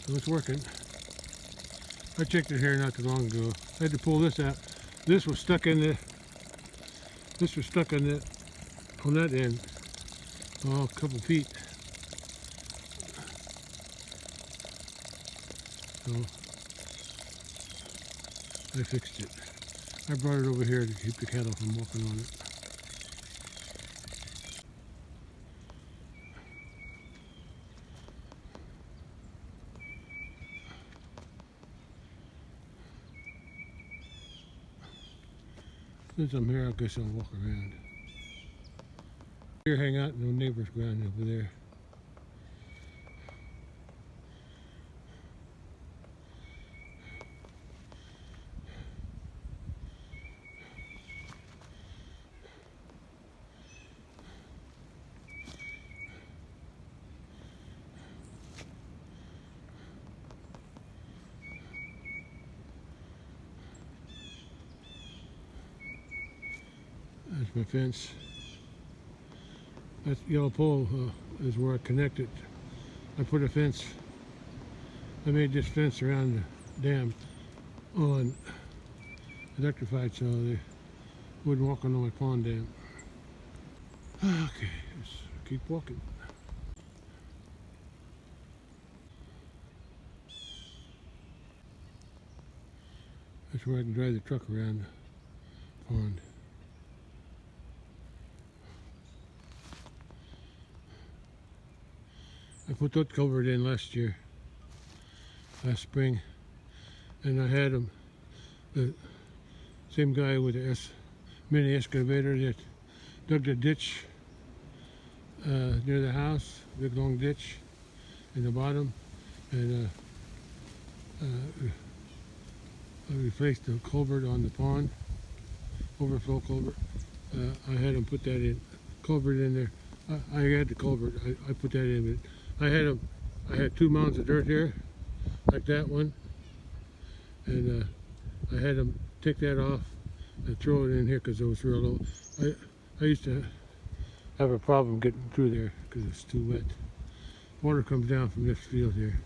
So it's working. I checked it here not too long ago. I had to pull this out. This was stuck in the. This was stuck on that end. Oh, a couple feet. So I fixed it. I brought it over here to keep the cattle from walking on it. Since I'm here, I guess I'll walk around. Here, hang out in the neighbor's ground over there. That's my fence. That yellow pole is where I connected. I put a fence. I made this fence around the dam on electrified so they wouldn't walk on my pond dam. Okay, let's keep walking. That's where I can drive the truck around the pond. I put that culvert in last spring, and I had the same guy with the mini excavator that dug the ditch near the house, big long ditch in the bottom, and I replaced the culvert on the pond, overflow culvert. I had him put that in, culvert in there. I had the culvert. I put that in. But I had 2 mounds of dirt here, like that one, and I had him take that off and throw it in here because it was real low. I used to have a problem getting through there because it's too wet. Water comes down from this field here.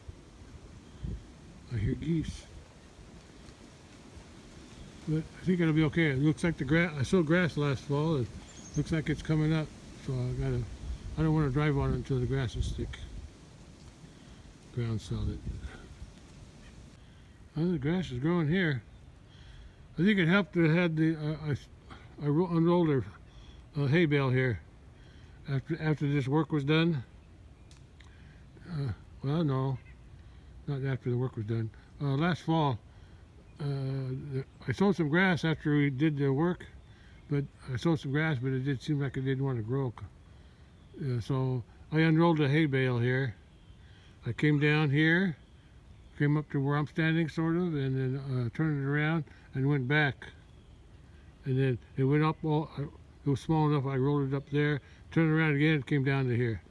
I hear geese. But I think it'll be okay. It looks like the grass, I sowed grass last fall. It looks like it's coming up. So I don't want to drive on it until the grass is thick. Ground solid. Oh, the grass is growing here. I think it helped to have I unrolled a hay bale here after this work was done. Well, no, not after the work was done. Last fall, I sowed some grass after we did the work, but I sowed some grass, but it did seem like it didn't want to grow. So I unrolled a hay bale here. I came down here, came up to where I'm standing, sort of, and then turned it around and went back. And then it went up it was small enough, I rolled it up there, turned around again, came down to here.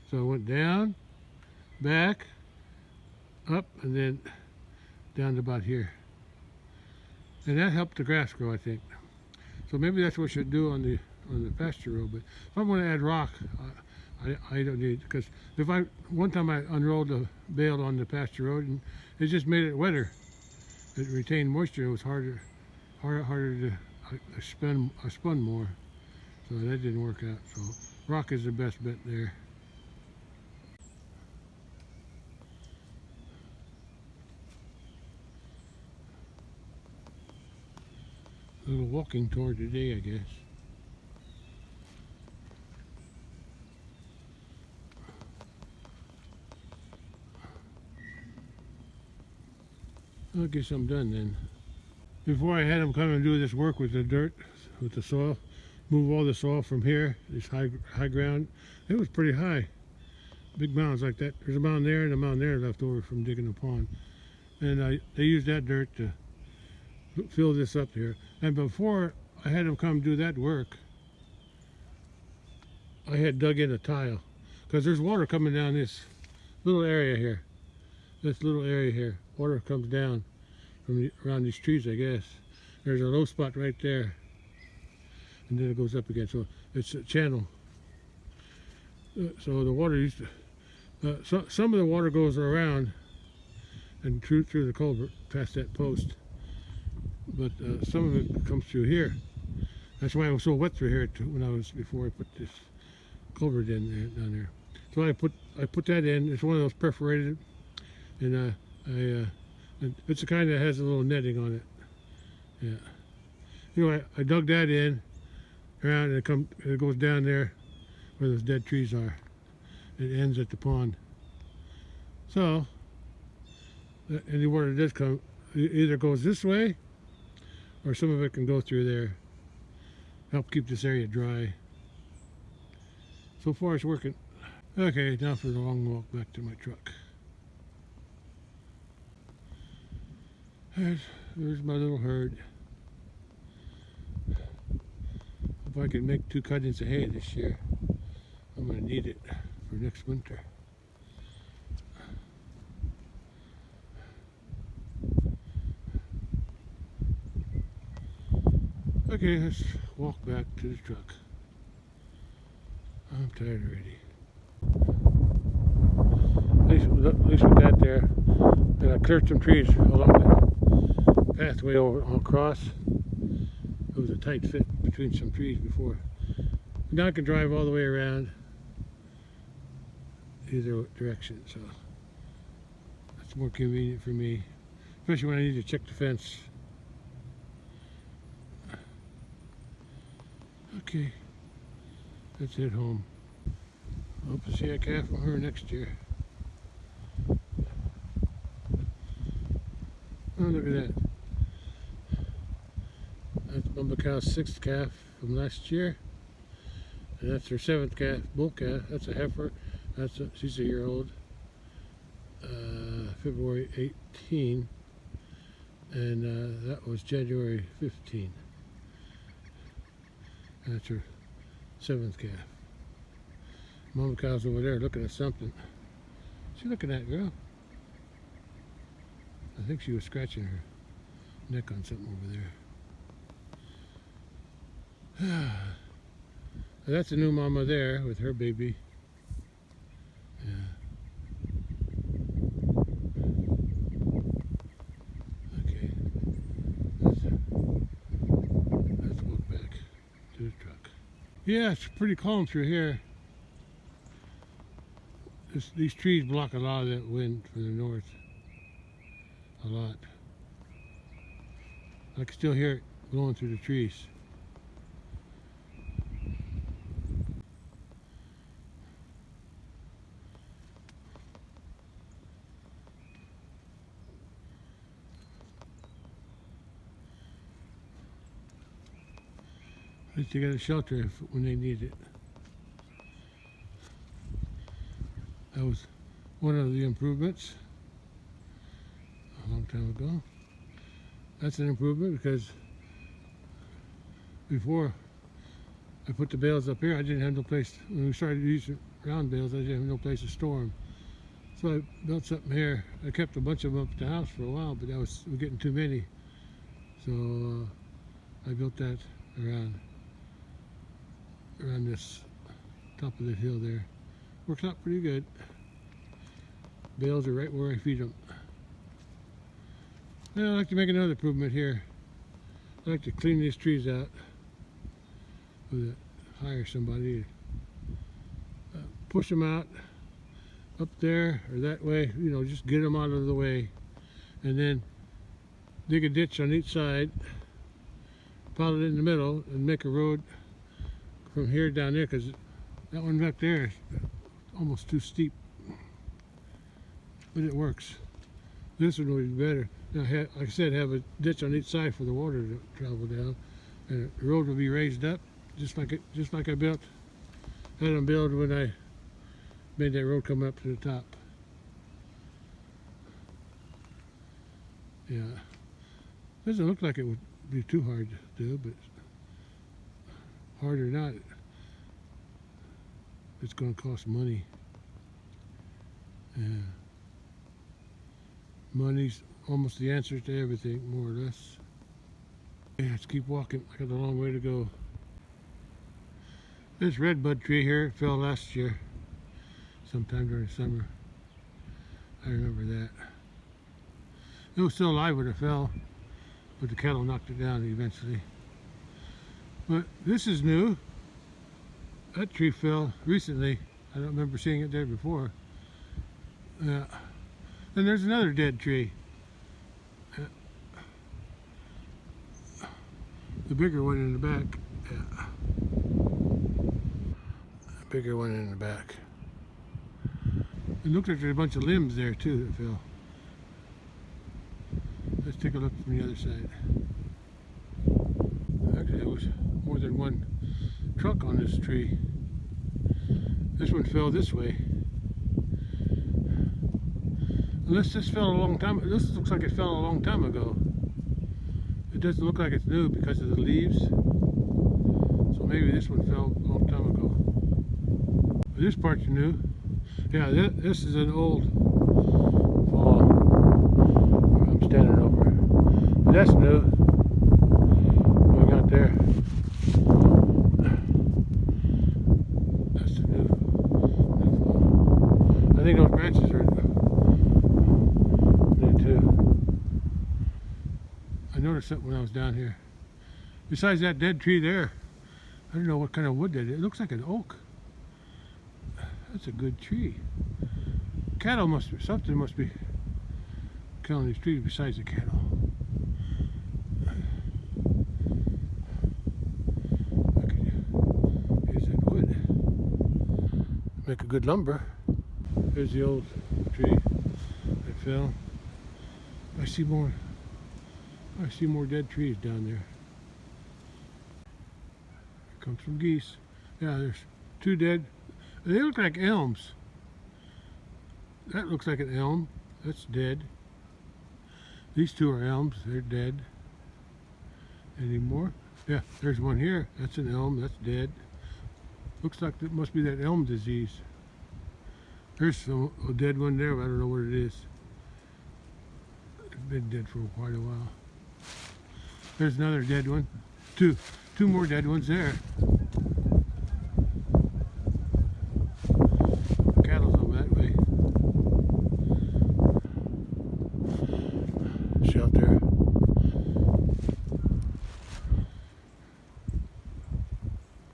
So I went down, back, up, and then down to about here. And that helped the grass grow, I think. So maybe that's what I should do on the pasture road. But if I'm going to add rock, I don't need, because one time I unrolled the bale on the pasture road and it just made it wetter. It retained moisture. It was harder to I spun more. So that didn't work out. So rock is the best bet there. A little walking tour today, I guess. I guess I'm done then. Before I had them come and do this work with the dirt, with the soil, move all the soil from here, this high ground. It was pretty high. Big mounds like that. There's a mound there and a mound there left over from digging the pond. And they used that dirt to fill this up here. And before I had them come do that work, I had dug in a tile. Because there's water coming down this little area here. This little area here. Water comes down from around these trees, I guess. There's a low spot right there. And then it goes up again. So it's a channel. So the water used to... some of the water goes around and through the culvert past that post. But some of it comes through here. That's why it was so wet through here before I put this culvert in there, down there. So I put that in. It's one of those perforated, and it's the kind that has a little netting on it. Yeah. Anyway, I dug that in around, and it goes down there where those dead trees are. It ends at the pond. So any water that does come, it either goes this way, or some of it can go through there. help keep this area dry. So far it's working. Okay, now for the long walk back to my truck. There's my little herd. Hope I can make 2 cuttings of hay this year. I'm going to need it for next winter. Okay, let's walk back to the truck. I'm tired already. At least we got there. And I cleared some trees along the pathway over across. It was a tight fit between some trees before. Now I can drive all the way around either direction, so that's more convenient for me, especially when I need to check the fence. Okay, let's head home. Hope to see a calf from her next year. Oh, look at that. That's Mama Cow's 6th calf from last year. And that's her 7th calf, bull calf. That's a heifer. She's a year old. February 18. And that was January 15. And that's her 7th calf. Mama Cow's over there looking at something. What's she looking at, girl? I think she was scratching her neck on something over there. That's a new mama there with her baby. Yeah. Okay. Let's walk back to the truck. Yeah, it's pretty calm through here. These trees block a lot of that wind from the north. A lot. I can still hear it blowing through the trees. At least they got a shelter when they need it. That was one of the improvements a long time ago. That's an improvement because before I put the bales up here, I didn't have no place. When we started using round bales, I didn't have no place to store them. So I built something here. I kept a bunch of them up at the house for a while, but we're getting too many. So I built that around this top of the hill there. Works out pretty good. Bales are right where I feed them. Well, I'd like to make another improvement here. I'd like to clean these trees out. Hire somebody to push them out up there or that way, you know, just get them out of the way, and then dig a ditch on each side, pile it in the middle, and make a road from here down there, because that one back there is almost too steep, but it works. This one would be better. Now, like I said, have a ditch on each side for the water to travel down, and the road will be raised up, just like I had them build when I made that road come up to the top. Yeah, doesn't look like it would be too hard to do, but hard or not, it's going to cost money. Yeah. Money's almost the answer to everything, more or less. Yeah, let's keep walking. I got a long way to go. This redbud tree here fell last year, sometime during the summer. I remember that. It was still alive when it fell, but the cattle knocked it down eventually. But this is new. That tree fell recently. I don't remember seeing it there before. Yeah. And there's another dead tree. The bigger one in the back. Yeah. The bigger one in the back. It looks like there's a bunch of limbs there too that fell. Let's take a look from the other side. Actually, I wish more than one truck on this tree. This one fell this way. Unless this fell a long time. This looks like it fell a long time ago. It doesn't look like it's new because of the leaves. So maybe this one fell a long time ago. But this part's new. Yeah, this is an old fall. I'm standing over. But that's new. Going out there. That's the new fall. I think those branches are new too. I noticed that when I was down here. Besides that dead tree there, I don't know what kind of wood that is. It looks like an oak. That's a good tree. Cattle something must be killing these trees besides the cattle. I could use that wood. Make a good lumber. There's the old tree that fell. I see more dead trees down there. Here comes some geese. Yeah, there's two dead. They look like elms. That looks like an elm. That's dead. These two are elms. They're dead. Any more? Yeah, there's one here. That's an elm. That's dead. Looks like it must be that elm disease. There's a dead one there, but I don't know what it is. It's been dead for quite a while. There's another dead one. Two more dead ones there. Cattle's over that way. See out there.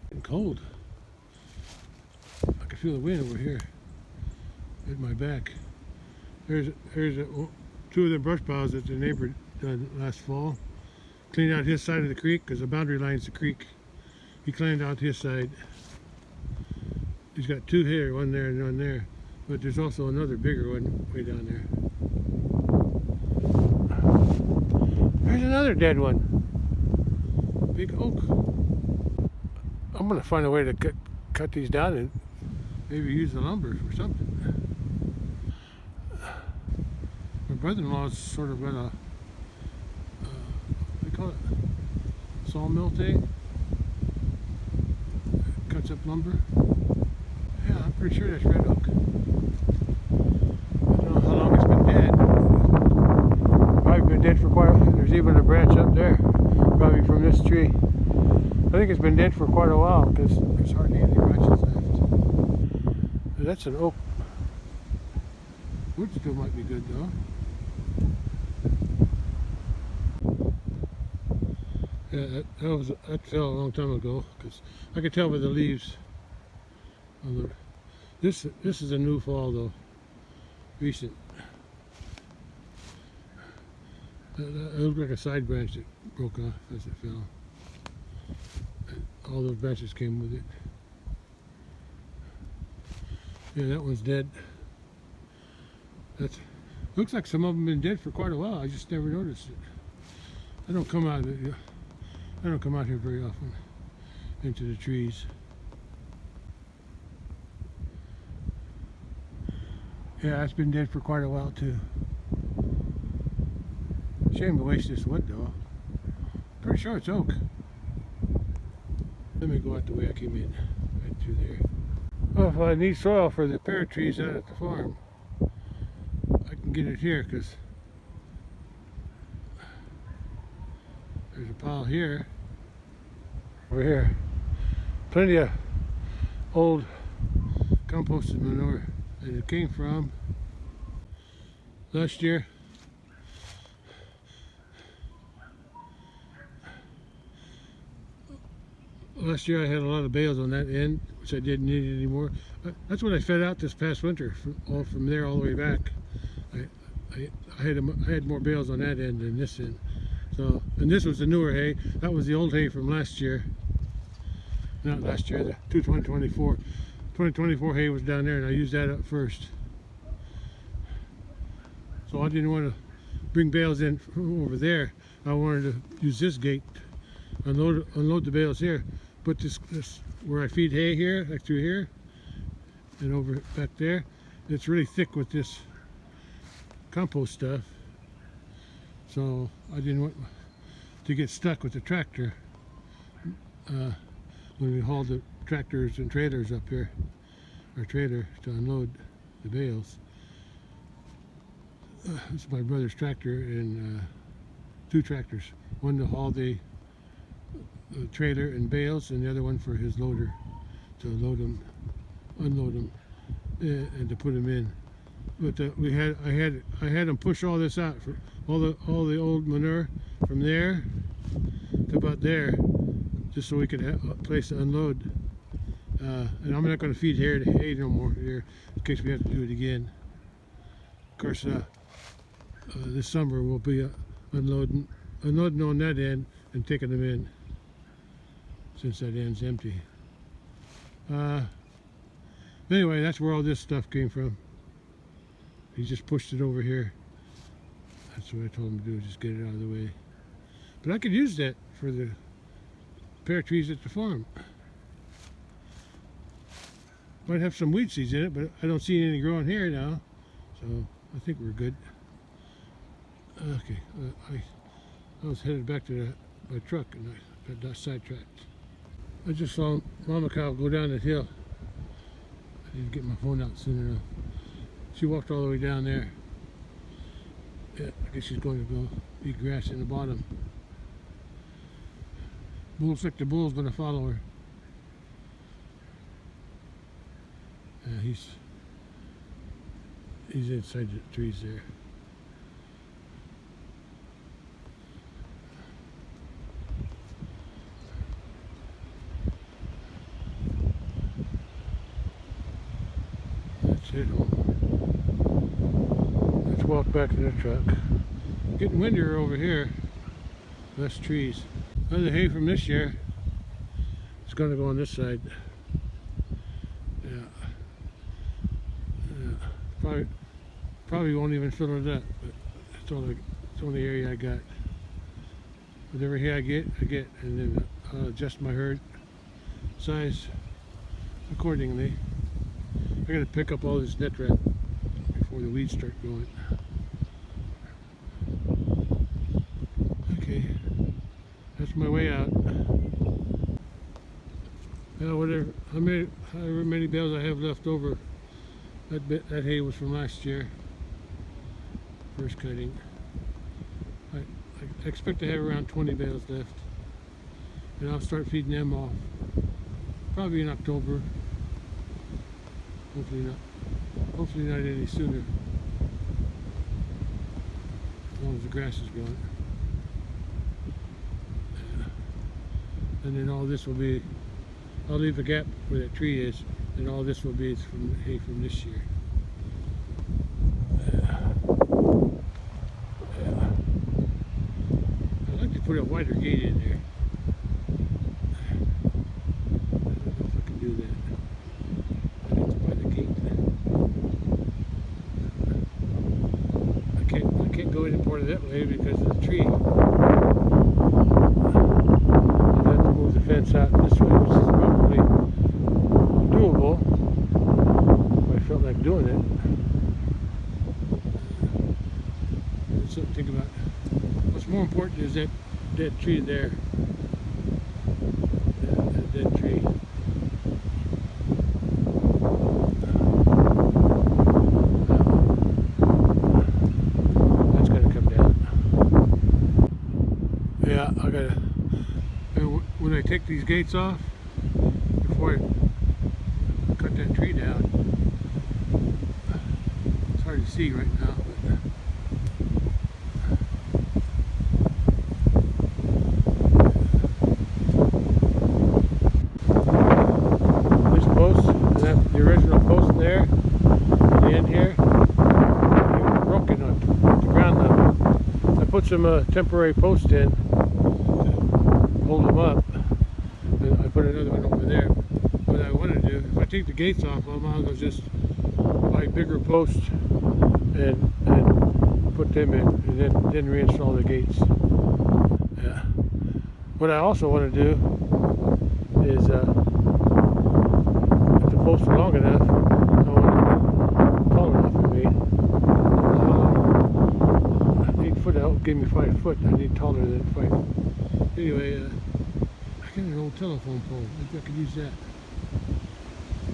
Getting cold. I can feel the wind over here at my back. There's two of the brush piles that the neighbor done last fall. Cleaned out his side of the creek because the boundary line's the creek. He cleaned out his side. He's got two here, one there and one there. But there's also another bigger one way down there. There's another dead one. Big oak. I'm gonna find a way to cut these down and maybe use the lumber for something. My brother-in-law's sort of got a call it sawmill thing. Cuts up lumber. Yeah, I'm pretty sure that's red oak. I don't know how long it's been dead. Probably been dead for quite a while. There's even a branch up there, probably from this tree. I think it's been dead for quite a while because there's hardly any branches left. That's an oak. Wood still might be good though. Yeah, that fell a long time ago because I could tell by the leaves. This is a new fall though, recent. It looked like a side branch that broke off as it fell. And all those branches came with it. Yeah, that one's dead. Looks like some of them have been dead for quite a while. I just never noticed it. I don't come out here very often into the trees. Yeah, it's been dead for quite a while too. Shame to waste this wood though. Pretty sure it's oak. Let me go out the way I came in, right through there. Well, if I need soil for the pear trees out at the farm, I can get it here because there's a pile here. Over here, plenty of old composted manure, and it came from last year. Last year I had a lot of bales on that end, which I didn't need anymore. That's what I fed out this past winter, from there all the way back. I had more bales on that end than this end. So, and this was the newer hay. That was the old hay from last year. Not last year, the 2024. 2024 hay was down there, and I used that up first. So I didn't want to bring bales in from over there. I wanted to use this gate unload the bales here. Put this where I feed hay here, like through here, and over back there. It's really thick with this compost stuff, so I didn't want to get stuck with the tractor when we haul the tractors and trailers up here, our trailer, to unload the bales. This is my brother's tractor and two tractors, one to haul the trailer and bales, and the other one for his loader to load them, unload them, and to put them in. But I had them push all this out, for all the old manure from there to about there, just so we could have a place to unload. And I'm not going to feed hay no more here in case we have to do it again. Of course, this summer we'll be unloading on that end and taking them in, since that end's empty. Anyway, that's where all this stuff came from. He just pushed it over here. That's what I told him to do, just get it out of the way. But I could use that for the pear trees at the farm. Might have some weed seeds in it, but I don't see any growing here now, so I think we're good. Okay, I was headed back to my truck and I got sidetracked. I just saw Mama Cow go down that hill. I didn't get my phone out soon enough. She walked all the way down there. Yeah, I guess she's going to go eat grass in the bottom. Looks like the bull's going to follow her. He's inside the trees there. That's it. Let's walk back to the truck. Getting windier over here. Less trees. The hay from this year is going to go on this side. Probably won't even fill it up, but it's the only area I got. Whatever hay I get, and then I'll adjust my herd size accordingly. I gotta pick up all this net wrap before the weeds start growing. Okay, that's my way out. However many bales I have left over, that hay was from last year, first cutting. I expect to have around 20 bales left, and I'll start feeding them off probably in October. Hopefully not any sooner, as long as the grass is growing. And then all this will be, I'll leave a gap where that tree is, and all this will be from hay from this year. I'd like to put a wider gate in there. I don't know if I can do that. I have to buy the gate. I can't go any part of that way because of the tree. I'd have to move the fence out this way, which is probably doable if I felt like doing it. It's something to think about. What's more important is that dead tree there. That dead tree. That's gotta come down. Yeah, I gotta. When I take these gates off, before I cut that tree down, it's hard to see right now, but this post, and that's the original post there, at the end here, broken at the ground level. I put some temporary posts in to hold them up. I put another one over there. What I want to do, if I take the gates off, I might as well just buy bigger posts and put them in, and then reinstall the gates. Yeah. What I also want to do is, if the posts are long enough, I want it tall enough for me. 8 foot out gave me 5 foot. I need taller than 5. Anyway, I got an old telephone pole. Maybe I could use that.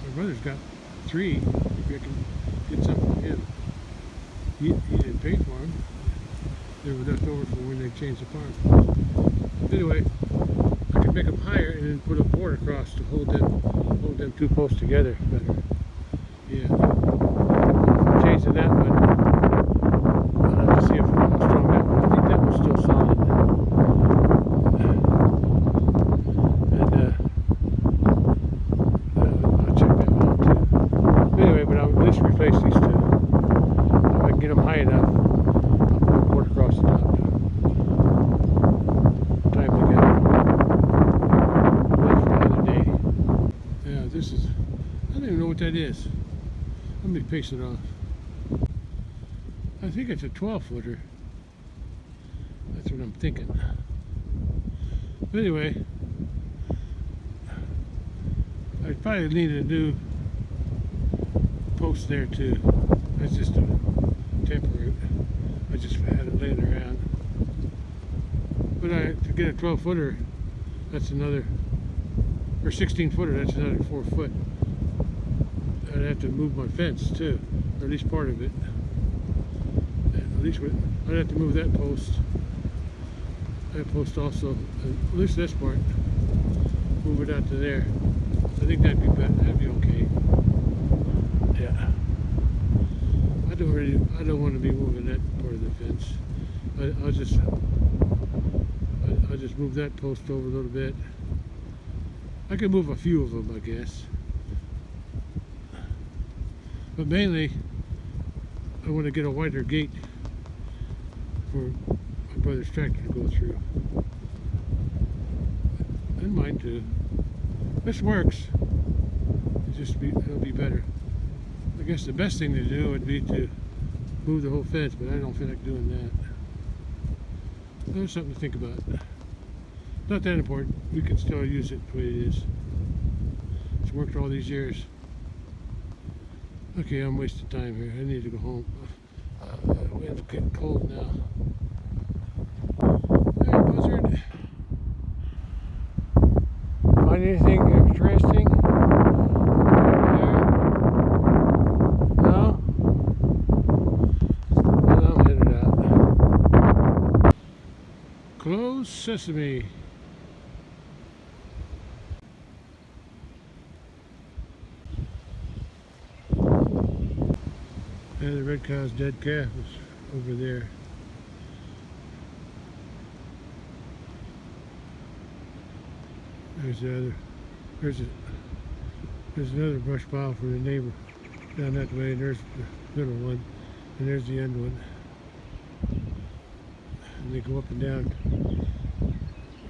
My brother's got 3. Maybe I can get some from him. He didn't pay for them. They were left over from when they changed the farm. Anyway, I could make them higher and then put a board across to hold them 2 posts together better. Yeah. Changing that one. I'll have to see how strong that one. I think that one's still solid. And I'll check that one out too. Anyway, but I'll at least replace these 2. If I can get them high enough, I'll put a board across the top. Time to get wait for another day. Yeah, this is, I don't even know what that is. Let me pace it off. I think it's a 12-footer. That's what I'm thinking. But anyway, I probably need a new post there too. That's just a temporary. I just had it laying around. But to get a 12-footer, that's another, or 16-footer, that's another 4 foot. I'd have to move my fence too, or at least part of it. At least I'd have to move that post. That post also, at least this part. Move it out to there. I think that'd be better. That'd be okay. Yeah. I don't want to be moving that part of the fence. I'll just move that post over a little bit. I can move a few of them, I guess. But mainly, I want to get a wider gate for my brother's tractor to go through. And mine too. This works. It'll be better. I guess the best thing to do would be to move the whole fence, but I don't feel like doing that. There's something to think about. Not that important. We can still use it the way it is. It's worked all these years. Okay, I'm wasting time here. I need to go home. The wind's getting cold now. Hey, buzzard. Find anything interesting? No? Well, I'm headed out. Closed sesame. And the red cow's dead calf is over there. There's the other. There's another brush pile for the neighbor down that way. And there's the middle one, and there's the end one. And they go up and down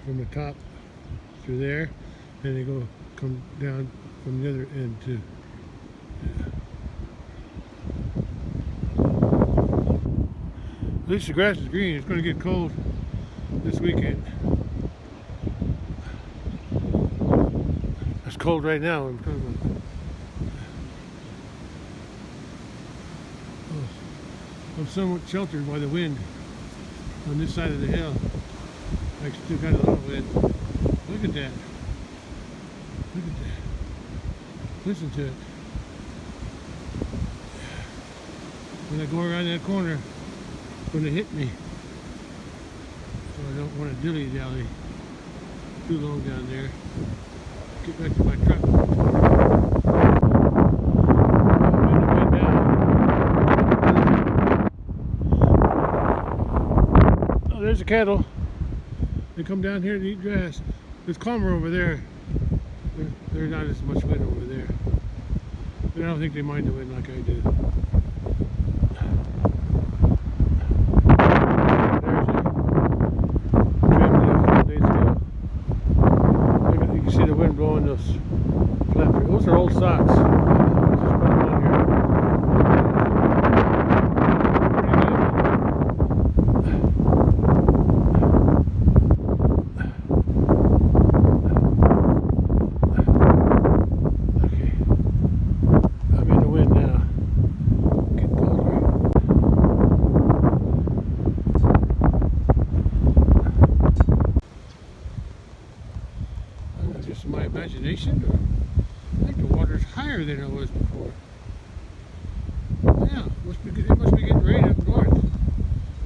from the top through there, and they come down from the other end too. Yeah. At least the grass is green. It's going to get cold this weekend. It's cold right now. I'm somewhat sheltered by the wind on this side of the hill. I still got a lot of wind. Look at that. Look at that. Listen to it. When I go around that corner, it's going to hit me. So I don't want to dilly-dally too long down there. Get back to my truck. Oh, there's the cattle. They come down here to eat grass. It's calmer over there. There's not as much wind over there. But I don't think they mind the wind like I do. Blowing those flat. Those are old socks. Just put them on here. Pretty good. elevation. I think the water's higher than it was before. Yeah, it must be getting rain up north,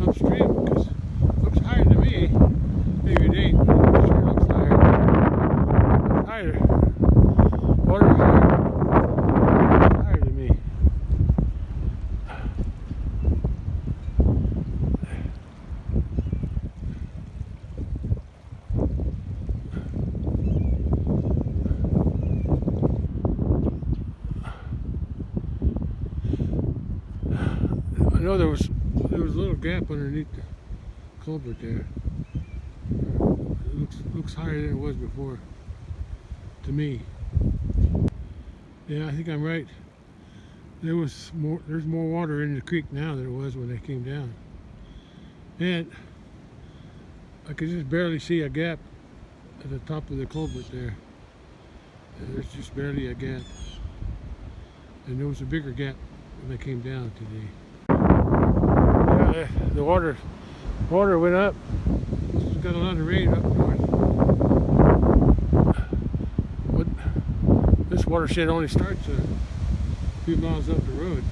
upstream, because it looks higher to me. Maybe it ain't, but it sure looks higher. It's higher. Water higher. It's higher to me. I know there was a little gap underneath the culvert there. It looks higher than it was before, to me. Yeah, I think I'm right. There's more water in the creek now than there was when they came down. And I could just barely see a gap at the top of the culvert there. There's just barely a gap. And there was a bigger gap when they came down today. Yeah, the water went up. It's got a lot of rain up north. This watershed only starts a few miles up the road.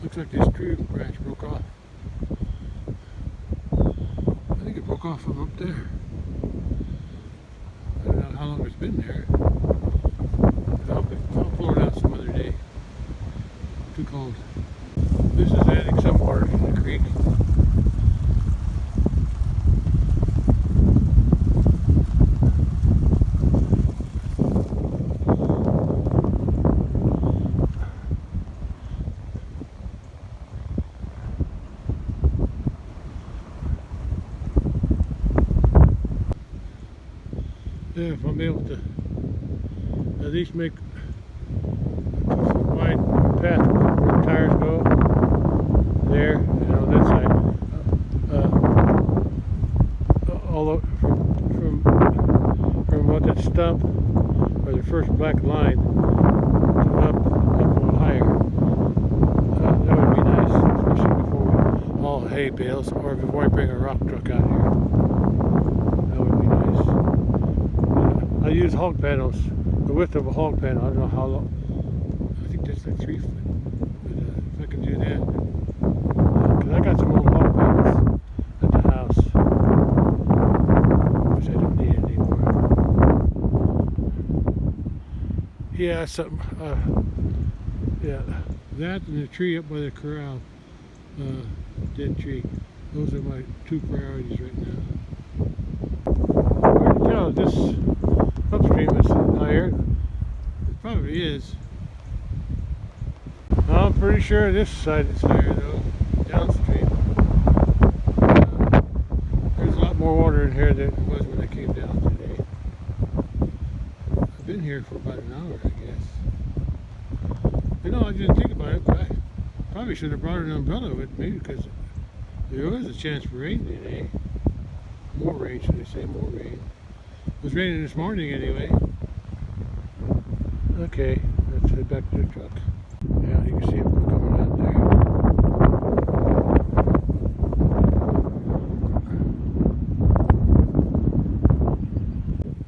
Looks like this tree branch broke off. I think it broke off from up there. I don't know how long it's been there. I'll pull it out some other day. Too cold. This is adding some water to the creek. Yeah, if I'm able to at least make a 2-foot wide path where the tires go there and on that side, all up from about that stump or the first black line to up a little higher. That would be nice, especially before we haul hay bales or before I bring a rock truck out here. That would be nice. I use hog panels, the width of a hog panel. I don't know how long. I think that's like 3 foot. But if I can do that, because I got some old hog panels at the house, which I don't need anymore. Yeah, something. Yeah, that and the tree up by the corral, dead tree. Those are my 2 priorities right now. Hard to tell this. Upstream is higher. It probably is. I'm pretty sure this side is higher though, downstream. There's a lot more water in here than it was when I came down today. I've been here for about an hour, I guess. You know, I didn't think about it, but I probably should have brought an umbrella with me because there was a chance for rain today. More rain, should I say, more rain. It was raining this morning anyway. Okay, let's head back to the truck. Yeah, you can see it coming out there.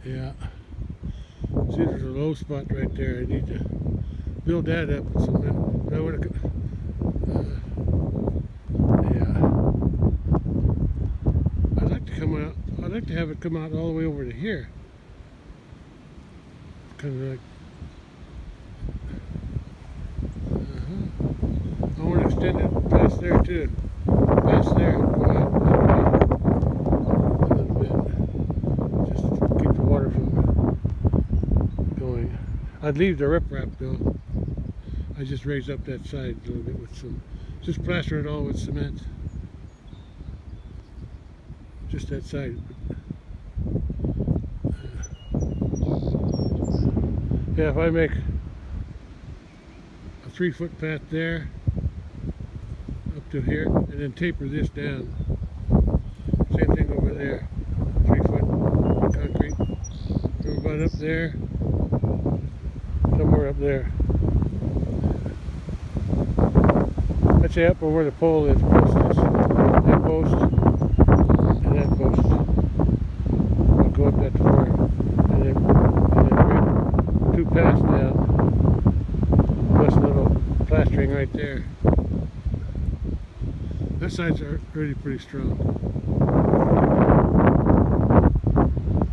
Yeah. See, there's a low spot right there. I need to build that up with some. Yeah. I'd like to come out. I'd like to have it come out all the way over to here. Kind of like. I want to extend it past there too. Past there. Go out a little bit. Just to keep the water from going. I'd leave the riprap though. I just raise up that side a little bit with some. Just plaster it all with cement. Just that side. Yeah, if I make a 3-foot path there up to here and then taper this down. Same thing over there. 3-foot concrete. From about up there, come somewhere up there. I'd say up where the pole is, post is. That post and that post. I'll go up that far and then bring 2 paths down. Plus a little plastering right there. That side's really pretty strong.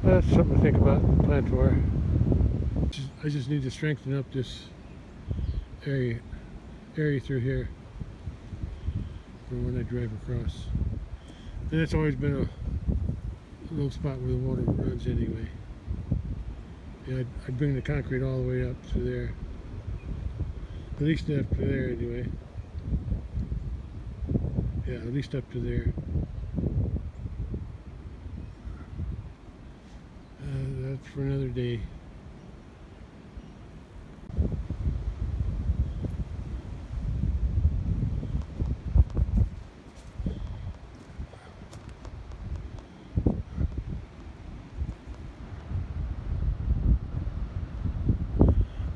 That's something to think about, plan for. I just need to strengthen up this area through here for when I drive across. And it's always been a low spot where the water runs anyway. Yeah, I'd bring the concrete all the way up to there. At least up to there anyway. Yeah, at least up to there. That's for another day.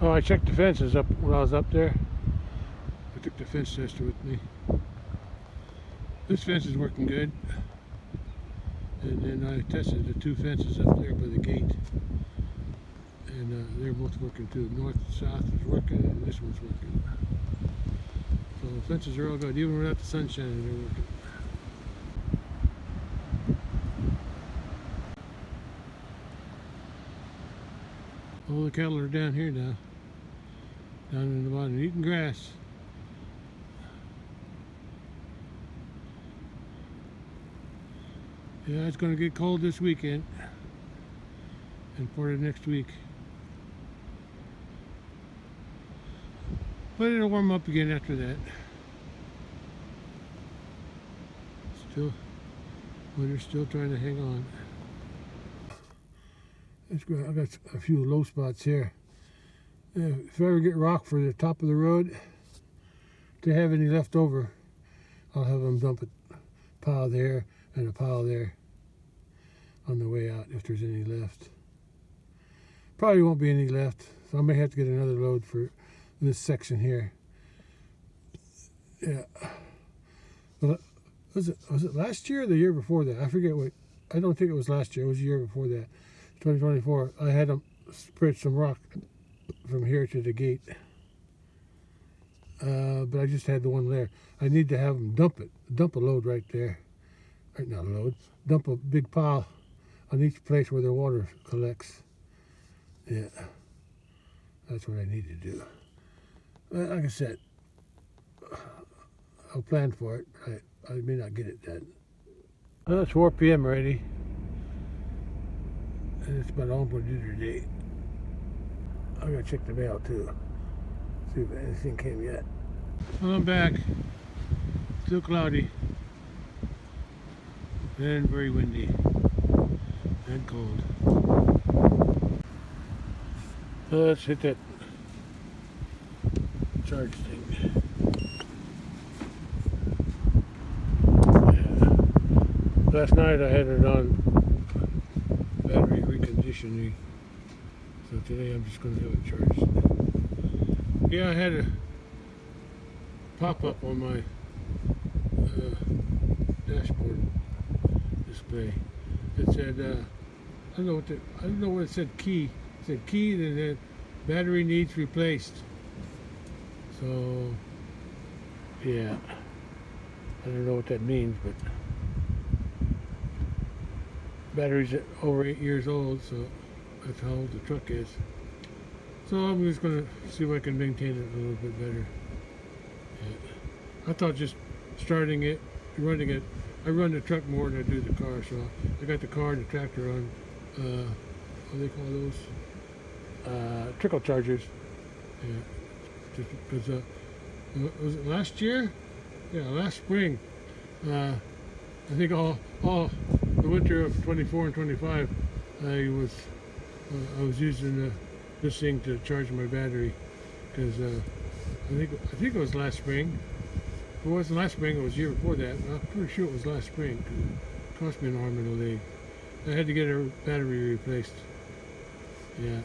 Oh, I checked the fences up when I was up there. I took the fence tester with me. This fence is working good. And then I tested the 2 fences up there by the gate. And they're both working too. North and south is working and this one's working. So the fences are all good. Even without the sun shining, they're working. All the cattle are down here now. Down in the bottom, eating grass. Yeah, it's going to get cold this weekend and part of next week. But it'll warm up again after that. Winter's still trying to hang on. I've got a few low spots here. If I ever get rock for the top of the road, to have any left over, I'll have them dump a pile there and a pile there on the way out if there's any left. Probably won't be any left, so I may have to get another load for this section here. Yeah. Well, was it last year or the year before that? I forget what. I don't think it was last year. It was the year before that. 2024. I had them spread some rock from here to the gate. But I just had the one there. I need to have them dump a load right there. Or not a load. Dump a big pile on each place where their water collects. Yeah. That's what I need to do. Like I said, I'll plan for it. I may not get it done. Well, it's 4 p.m. already. And it's about all I'm going to do today. I'm going to check the mail too. See if anything came yet. Well, I'm back. Still cloudy. And very windy. And cold. Let's hit that charge thing. Yeah. Last night I had it on battery reconditioning. So today I'm just going to have it charged. Yeah, I had a pop-up on my dashboard display. It said, I don't know what it said. Key. It said key, and then battery needs replaced. So, yeah, I don't know what that means, but battery's over 8 years old, so that's how old the truck is. So I'm just going to see if I can maintain it a little bit better. Yeah. I thought just starting it, running it, I run the truck more than I do the car, so I got the car and the tractor on, what do they call those? Trickle chargers. Yeah. Just because, was it last year? Yeah, last spring. I think all the winter of 24 and 25, I was using this thing to charge my battery, because I think it was last spring. If it wasn't last spring, it was the year before that. I'm pretty sure it was last spring. It cost me an arm and a leg. I had to get her battery replaced. Yeah.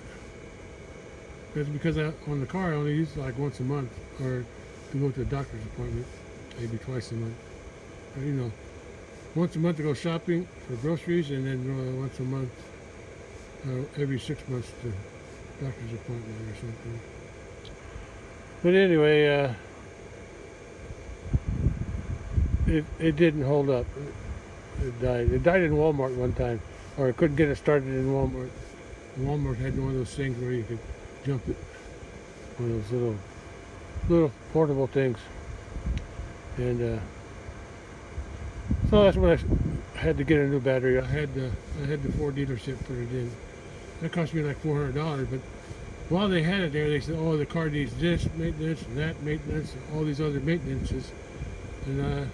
That's because on the car I only use it like once a month, or to go to a doctor's appointment, maybe twice a month. Or, you know, once a month to go shopping for groceries, and then once a month, every 6 months to doctor's appointment or something. But anyway, it didn't hold up. It died. It died in Walmart one time, or I couldn't get it started in Walmart. Walmart had one of those things where you could jump it, one of those little portable things, and so that's when I had to get a new battery. I had the Ford dealership put it in. That cost me like $400, but while they had it there, they said, "Oh, the car needs this maintenance and that maintenance, and all these other maintenances," and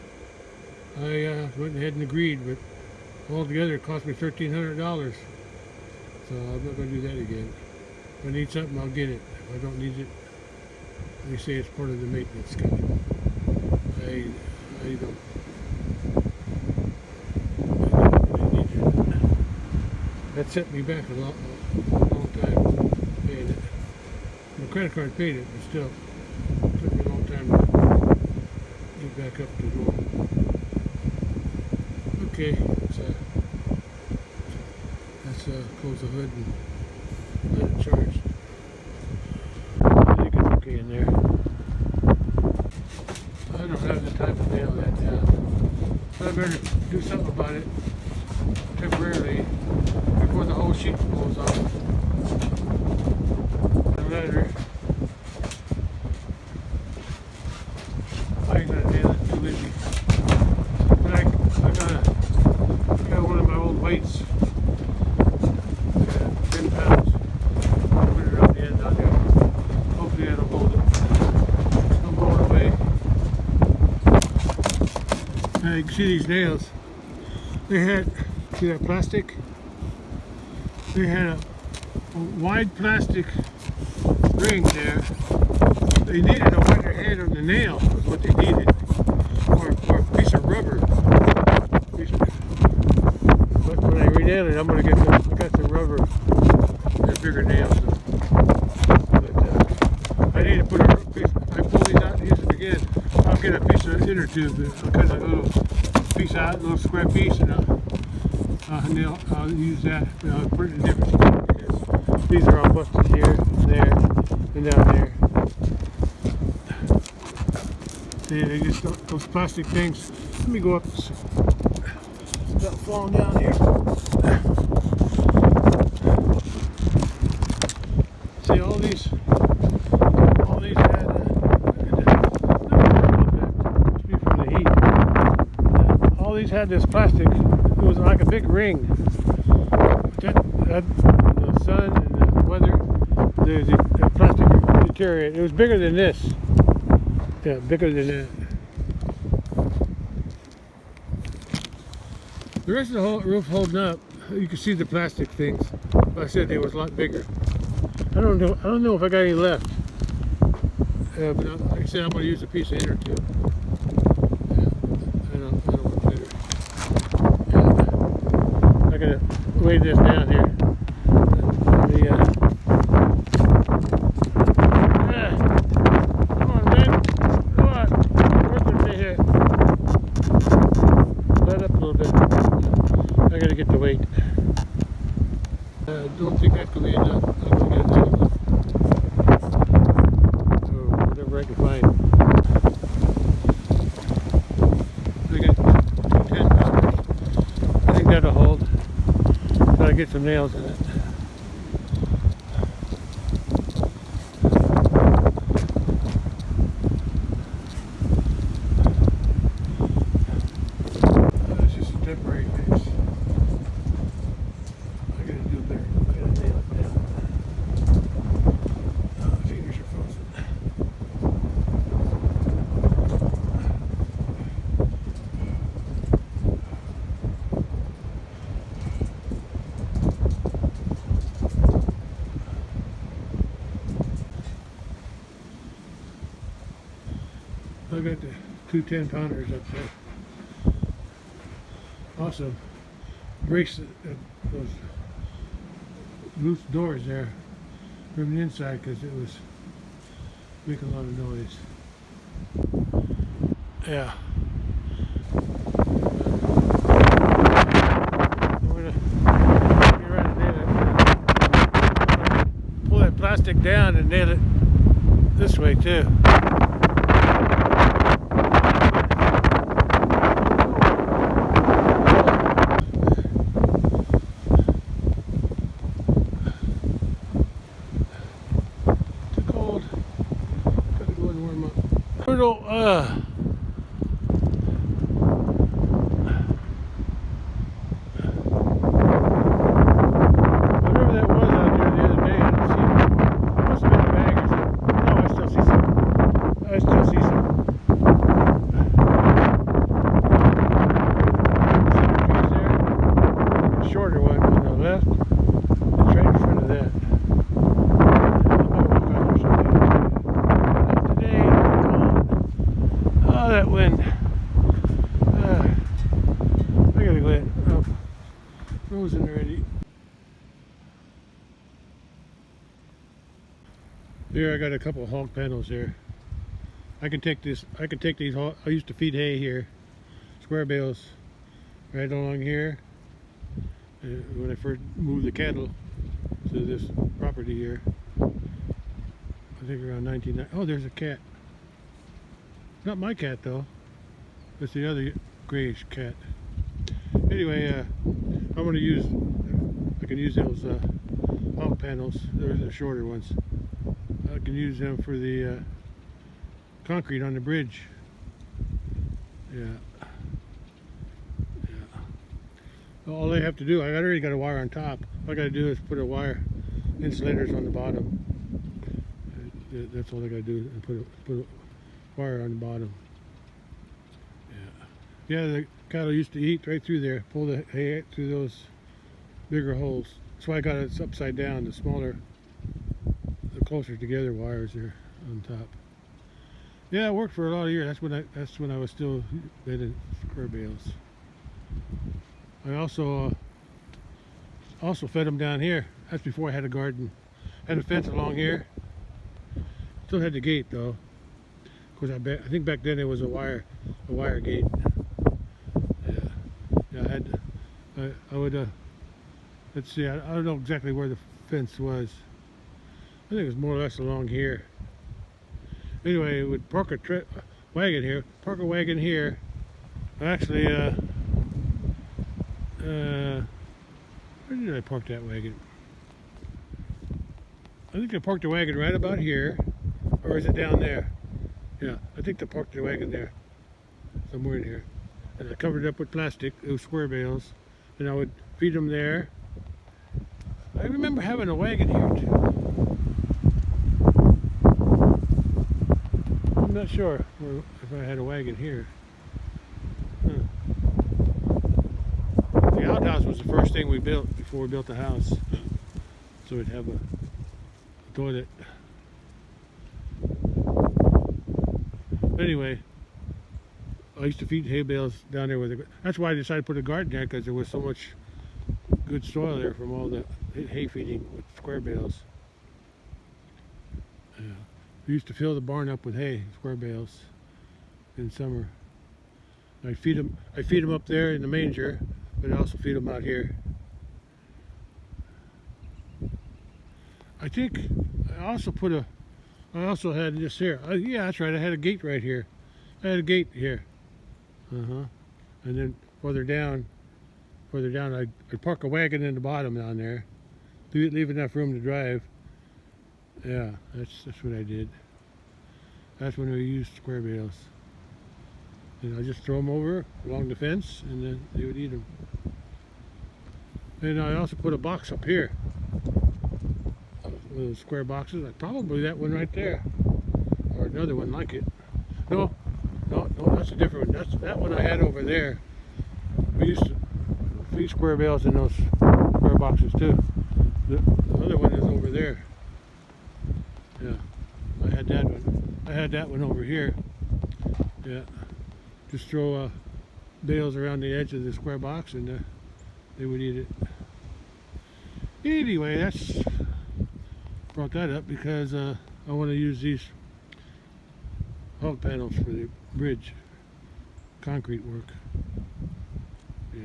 I went ahead and agreed, but altogether it cost me $1,300. So I'm not going to do that again. If I need something, I'll get it. If I don't need it, they say it's part of the maintenance schedule. I don't need it. That set me back a long time paying it. My credit card paid it, but still, it took me a long time to get back up to normal. Okay, let's close the hood and let it charge. I think it's okay in there. I don't have the time to nail that down. So I better do something about it temporarily before the whole sheet blows off. The letter. I ain't gonna nail it too easy. But I got one of my old weights. 10 pounds. I'll put it on the end on there. Hopefully that'll hold it. Don't blow it away. Now you can see these nails. See that plastic? They had a wide plastic ring there. They needed a wider head on the nail, was what they needed. Or a piece of rubber. But when I re-nail it, I got some rubber, the bigger nails. But I need to put a piece, if I pull these out and use them again, I'll get a piece of inner tube. I'll cut a little piece out, a little square piece, and I'll use that. I'll put it in a different spot because these are all busted here, there, and down there. See, they just those plastic things. Let me go up. Without falling down here. See, all these had must be from the heat. All these had this plastic. It was like a big ring. The sun and the weather, the plastic deteriorated. It was bigger than this. Yeah, bigger than that. The rest of the whole roof holding up. You can see the plastic things. But I said it was a lot bigger. I don't know if I got any left. But like I said, I'm going to use a piece of inner tube. Yeah, I don't want bigger. Yeah. I got to lay this down here. Come on, man. Come on. Where's the here? Let up a little bit. I gotta get the weight. I don't think that's gonna be enough. I'm gonna get another one. Or whatever I can find. I got 10 pounders. I think that'll hold. Gotta get some nails in it. That's just a temporary fix. I gotta do better. I gotta nail it down. My fingers are frozen. I got the two 10-pounders up there. Awesome. Breaks those loose doors there. from the inside because it was making a lot of noise. Yeah. I'm gonna get ready to nail it. Pull that plastic down and nail it this way too. Too cold. Gotta go and warm up. Whatever that was out there the other day, I didn't see it. Must have been a bag or something. No, I still see some. I still see some. See the trees there? The shorter one on the left. It's right in front of that. I might walk out there someday. Not today. Oh, that wind. I gotta go ahead. Oh, frozen already. There, I got a couple of hog panels there. I can take these. I used to feed hay here, square bales, right along here. When I first moved the cattle to this property here, I think around 1990. Oh, there's a cat. Not my cat though. It's the other grayish cat. Anyway, I'm going to use. I can use those hog panels. They're the shorter ones. I can use them for the concrete on the bridge. Yeah. All I have to do, I already got a wire on top. All I got to do is put a wire, insulators on the bottom. That's all I got to do, and put a wire on the bottom. Yeah. Yeah, the cattle used to eat right through there, pull the hay through those bigger holes. That's why I got it upside down, the smaller, the closer together wires there on top. Yeah, it worked for a lot of years. That's when I was still in square bales. I also fed them down here. That's before I had a garden. Had a fence along here. Still had the gate though. Of course, I think back then it was a wire gate. Yeah, I would. Let's see. I don't know exactly where the fence was. I think it was more or less along here. Anyway, we'd park a wagon here. Park a wagon here. Actually, where did I park that wagon? I think I parked the wagon right about here, or is it down there? Yeah, I think I parked the wagon there, somewhere in here. And I covered it up with plastic, those square bales, and I would feed them there. I remember having a wagon here too. I'm not sure if I had a wagon here. The outhouse was the first thing we built before we built the house. So we'd have a toilet. Anyway, I used to feed hay bales down there with that's why I decided to put a garden there, because there was so much good soil there from all the hay feeding with square bales. Yeah. We used to fill the barn up with hay, square bales, in summer. I feed them up there in the manger, but I also feed them out here. I think I also had this here. Yeah, that's right. I had a gate right here. I had a gate here. And then further down, I'd park a wagon in the bottom down there, leave enough room to drive. Yeah, that's what I did. That's when we used square bales. And I just throw them over along the fence, and then they would eat them. And I also put a box up here. One of those square boxes, probably that one right there, or another one like it. No, that's a different one. That's that one I had over there. We used to feed square bales in those square boxes too. The other one is over there. Yeah, I had that one. I had that one over here. Yeah, just throw bales around the edge of the square box, and they would eat it. Anyway, brought that up because I want to use these hog panels for the bridge concrete work. Yeah.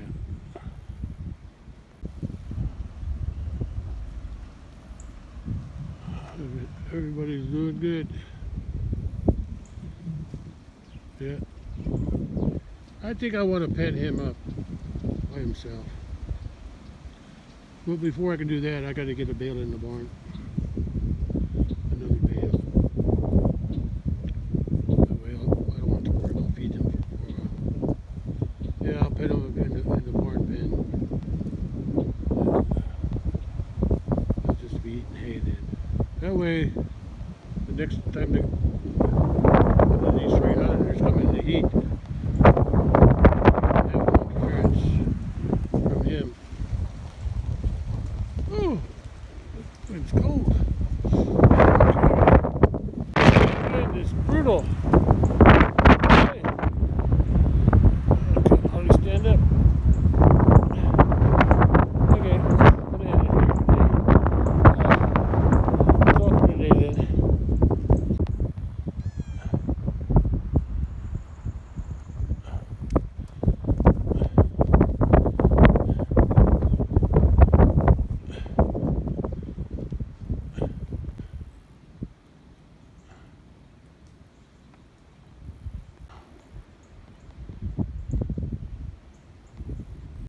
Everybody's doing good. Yeah. I think I want to pen him up by himself. But before I can do that, I got to get a bale in the barn. Another bale. That way I don't want to worry about feeding him for a while. Yeah, I'll pen him up in the barn pen. I'll just be eating hay then. That way, the next time